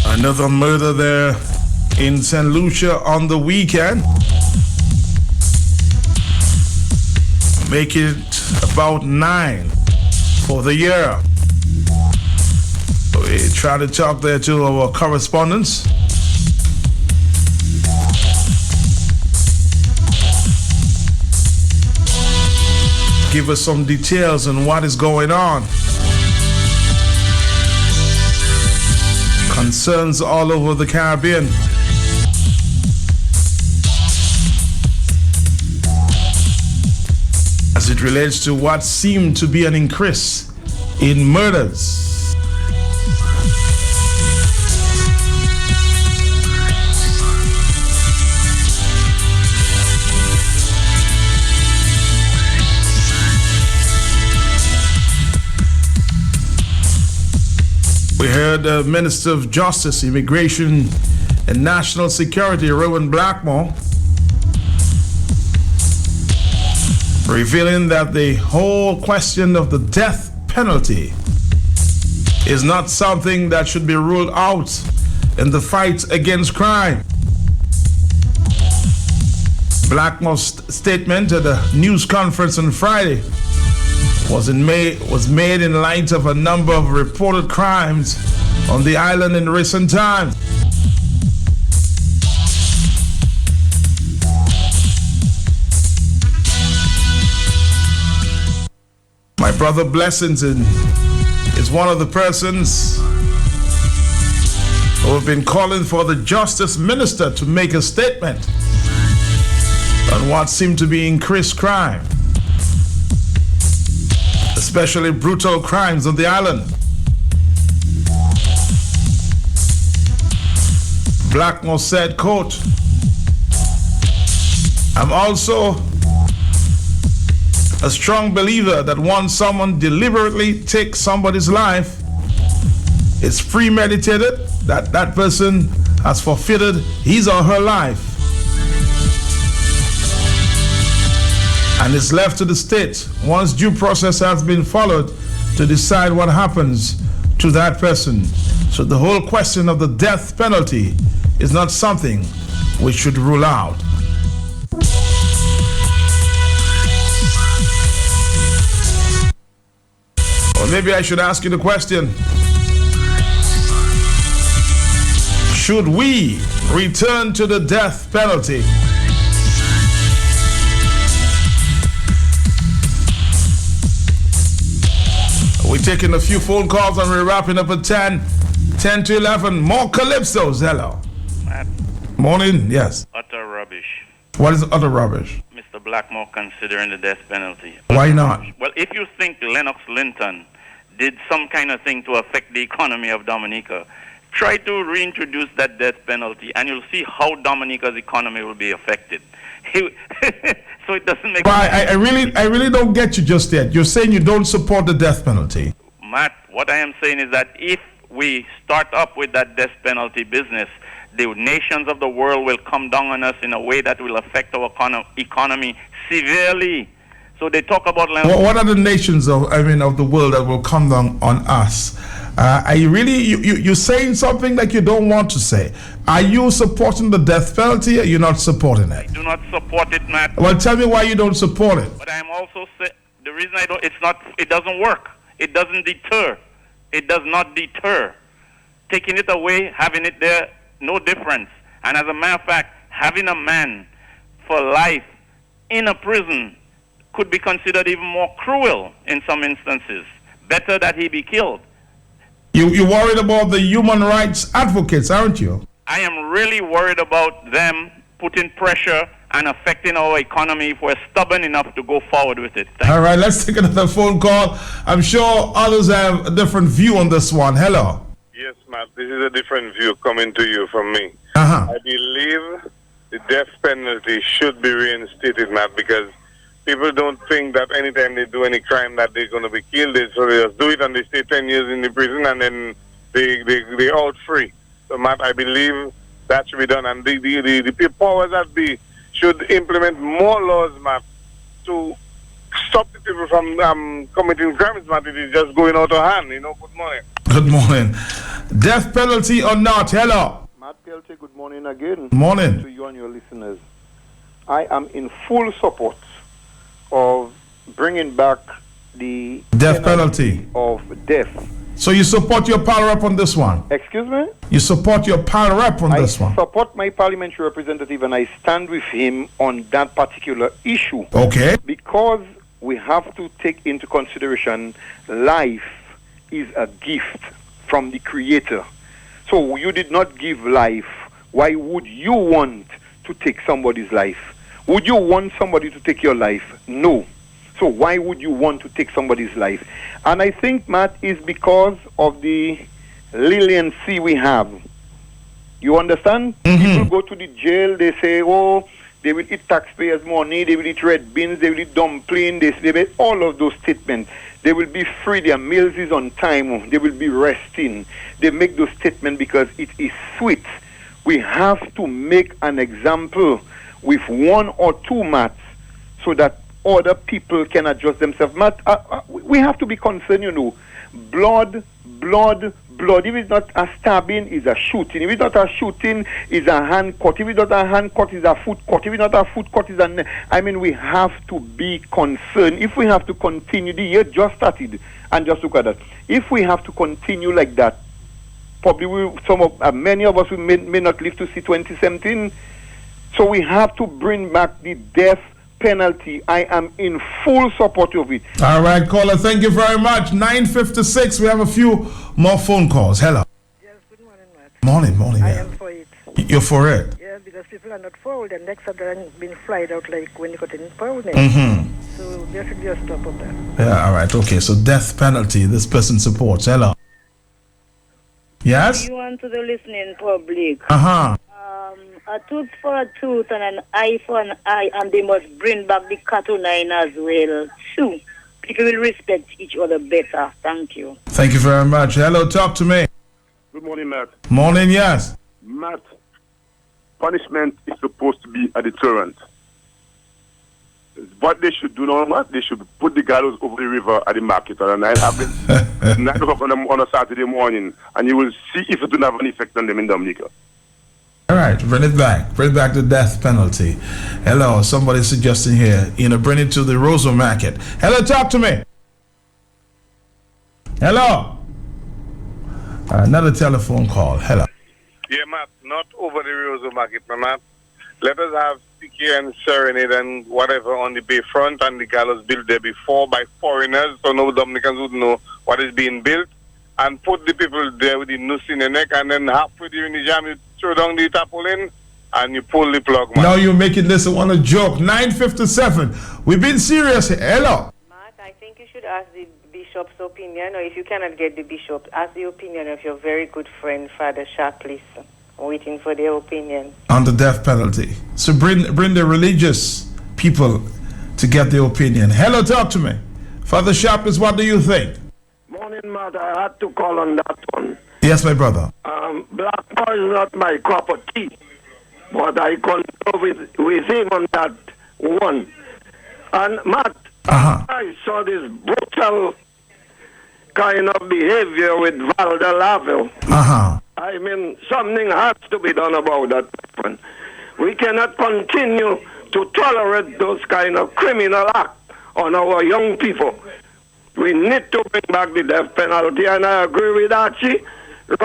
Another murder there in St. Lucia on the weekend. Make it about 9 for the year. We try to talk there to our correspondents. Give us some details on what is going on. Concerns all over the Caribbean. As it relates to what seemed to be an increase in murders. We heard the Minister of Justice, Immigration and National Security, Rowan Blackmore, revealing that the whole question of the death penalty is not something that should be ruled out in the fight against crime. Blackmore's statement at a news conference on Friday was made in light of a number of reported crimes on the island in recent times. My brother Blessington is one of the persons We've been calling for the Justice Minister to make a statement on what seemed to be increased crime, especially brutal crimes on the island. Blackmore said, quote, "I'm also a strong believer that once someone deliberately takes somebody's life, it's premeditated, that person has forfeited his or her life and is left to the state once due process has been followed to decide what happens to that person. So the whole question of the death penalty is not something we should rule out." Or maybe I should ask you the question, should we return to the death penalty? We're taking a few phone calls and we're wrapping up at 10 to 11. More Calypsos. Hello. Matt. Morning. Yes. Utter rubbish. What is utter rubbish? Mr. Blackmore considering the death penalty. Why not? Well, if you think Lennox Linton did some kind of thing to affect the economy of Dominica, try to reintroduce that death penalty and you'll see how Dominica's economy will be affected. So it doesn't make sense. I really don't get you just yet. You're saying you don't support the death penalty. Matt, what I am saying is that if we start up with that death penalty business, the nations of the world will come down on us in a way that will affect our economy severely. So they talk about... What are the nations of the world that will come down on us? Are you really, you're saying something like you don't want to say. Are you supporting the death penalty or you're not supporting it? I do not support it, Matt. Well, tell me why you don't support it. But I am also saying, the reason I don't, it doesn't work. It doesn't deter. It does not deter. Taking it away, having it there, no difference. And as a matter of fact, having a man for life in a prison could be considered even more cruel in some instances. Better that he be killed. You're worried about the human rights advocates, aren't you? I am really worried about them putting pressure and affecting our economy if we're stubborn enough to go forward with it. All right, let's take another phone call. I'm sure others have a different view on this one. Hello. Yes, Matt, this is a different view coming to you from me. Uh-huh. I believe the death penalty should be reinstated, Matt, because people don't think that anytime they do any crime that they're going to be killed. So they just do it and they stay 10 years in the prison and then they're out free. So, Matt, I believe that should be done. And the powers that be should implement more laws, Matt, to stop the people from committing crimes, Matt. It is just going out of hand. Good morning. Good morning. Death penalty or not? Hello. Matt Peltier, good morning again. Morning. To you and your listeners. I am in full support of bringing back the death penalty of death. So you support your pal rep on this one? Excuse me? You support your pal rep on this one? I support my parliamentary representative and I stand with him on that particular issue. Okay. Because we have to take into consideration life is a gift from the Creator. So you did not give life. Why would you want to take somebody's life? Would you want somebody to take your life? No. So why would you want to take somebody's life? And I think, Matt, is because of the leniency we have. You understand? Mm-hmm. People go to the jail, they say, oh, they will eat taxpayers' money, they will eat red beans, they will eat dumpling, they make all of those statements. They will be free, their meals is on time, they will be resting. They make those statements because it is sweet. We have to make an example with one or two mats so that other people can adjust themselves. Matt, we have to be concerned, Blood. If it's not a stabbing, it's a shooting. If it's not a shooting, it's a hand cut. If it's not a hand cut, it's a foot cut. If it's not a foot cut, it's we have to be concerned. If we have to continue, the year just started, and just look at that. If we have to continue like that, probably many of us may not live to see 2017. So we have to bring back the death penalty. I am in full support of it. All right, caller, thank you very much. 9:56, we have a few more phone calls. Hello. Yes, good morning, Matt. Morning. I Yeah. am for it. You're for it. Yeah, because people are not for it. The next are being flied out like when you got in parliament. Mm-hmm. So there should be a stop of that. Yeah, all right. Okay, so death penalty, this person supports. Hello. Yes? You want to the listening public. Uh-huh. A tooth for a tooth and an eye for an eye, and they must bring back the Cat 9 as well, too. People will respect each other better. Thank you. Thank you very much. Hello, talk to me. Good morning, Matt. Morning, yes. Matt, punishment is supposed to be a deterrent. What they should do now, Matt, they should put the gallows over the river at the market on a 9 o'clock on a Saturday morning, and you will see if it will have an effect on them in Dominica. All right, bring it back. Bring back the death penalty. Hello, somebody suggesting here, bring it to the Roseau Market. Hello, talk to me. Hello. Another telephone call. Hello. Yeah, Matt, not over the Roseau Market, Matt. Let us have Sticky and Serenade and whatever on the bayfront and the gallows built there before by foreigners, so no Dominicans would know what is being built, and put the people there with the noose in the neck, and then halfway during the jam, you throw down the tarpaulin and you pull the plug, man. Now you're making this one a joke. 9:57. We've been serious here. Hello. I think you should ask the bishop's opinion, or if you cannot get the bishop, ask the opinion of your very good friend, Father Sharpless. Waiting for their opinion. On the death penalty. So bring the religious people to get their opinion. Hello, talk to me. Father Sharpless, what do you think? Morning, Matt. I had to call on that one. Yes, my brother. Black Power is not my cup of tea, but I concur with him on that one. And Matt, I saw this brutal kind of behavior with Valda Lavelle. I mean, something has to be done about that one. We cannot continue to tolerate those kind of criminal acts on our young people. We need to bring back the death penalty, and I agree with Archie.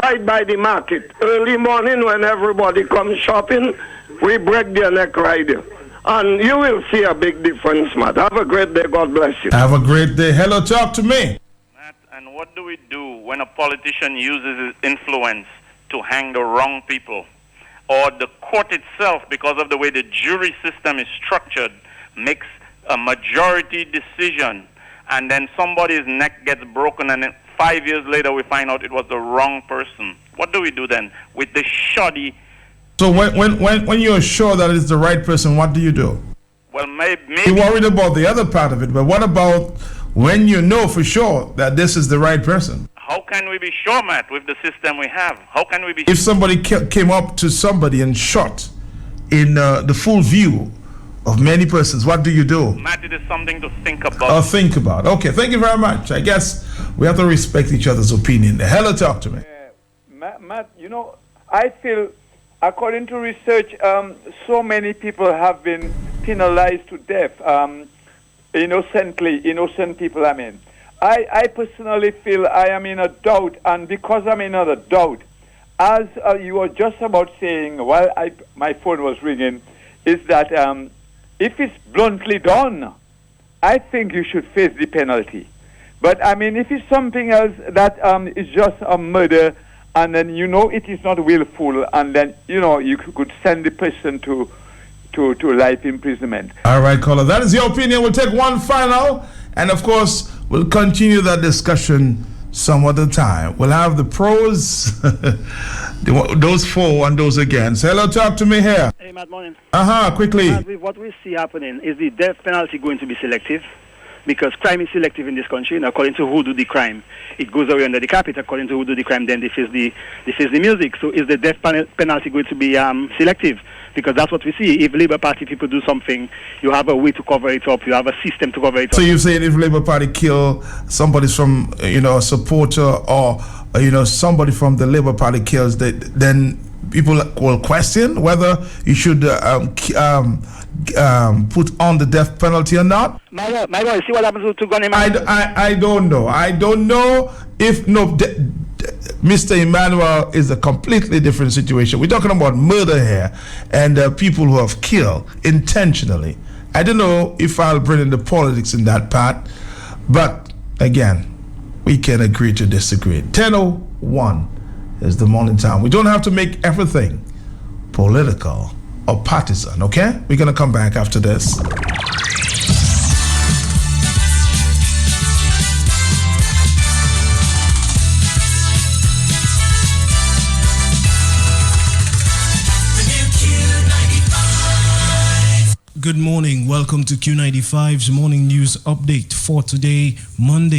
Right by the market, early morning when everybody comes shopping, we break their neck right there. And you will see a big difference, Matt. Have a great day. God bless you. Have a great day. Hello, talk to me. Matt, and what do we do when a politician uses his influence to hang the wrong people? Or the court itself, because of the way the jury system is structured, makes a majority decision, and then somebody's neck gets broken, and then 5 years later we find out it was the wrong person. What do we do then with the shoddy? So when you're sure that it's the right person, what do you do? Well, maybe you're worried about the other part of it, but what about when you know for sure that this is the right person? How can we be sure, Matt, with the system we have? How can we be If somebody came up to somebody and shot in the full view of many persons, what do you do? Matt, it is something to think about. Think about. Okay, thank you very much. I guess we have to respect each other's opinion. Hello, talk to me. Matt, I feel, according to research, so many people have been penalized to death, innocent people, I mean. I personally feel I am in a doubt, and because I'm in a doubt, as you were just about saying while my phone was ringing, is that if it's bluntly done, I think you should face the penalty. But I mean, if it's something else that is just a murder, and then it is not willful, and then you could send the person to life imprisonment. All right, caller, that is your opinion. We'll take one final, and of course, we'll continue that discussion some other time. We'll have the pros, those for and those against. Hello, talk to me here. Hey, Matt, morning. Quickly. What we see happening is the death penalty going to be selective, because crime is selective in this country, and according to who do the crime, it goes away under the carpet. According to who do the crime, then they face the music. So is the death penalty going to be selective? Because that's what we see. If Labour Party people do something, you have a way to cover it up. You have a system to cover it up. So you say if Labour Party kill somebody from a supporter, or somebody from the Labour Party kills, then people will question whether you should put on the death penalty or not. My boy, see what happens to Gunny Man? I don't know. I don't know if Mr. Emmanuel is a completely different situation. We're talking about murder here, and people who have killed intentionally. I don't know if I'll bring in the politics in that part, but again, we can agree to disagree. 10:01. is the morning time. We don't have to make everything political or partisan, okay? We're going to come back after this. Good morning. Welcome to Q95's morning news update for today, Monday.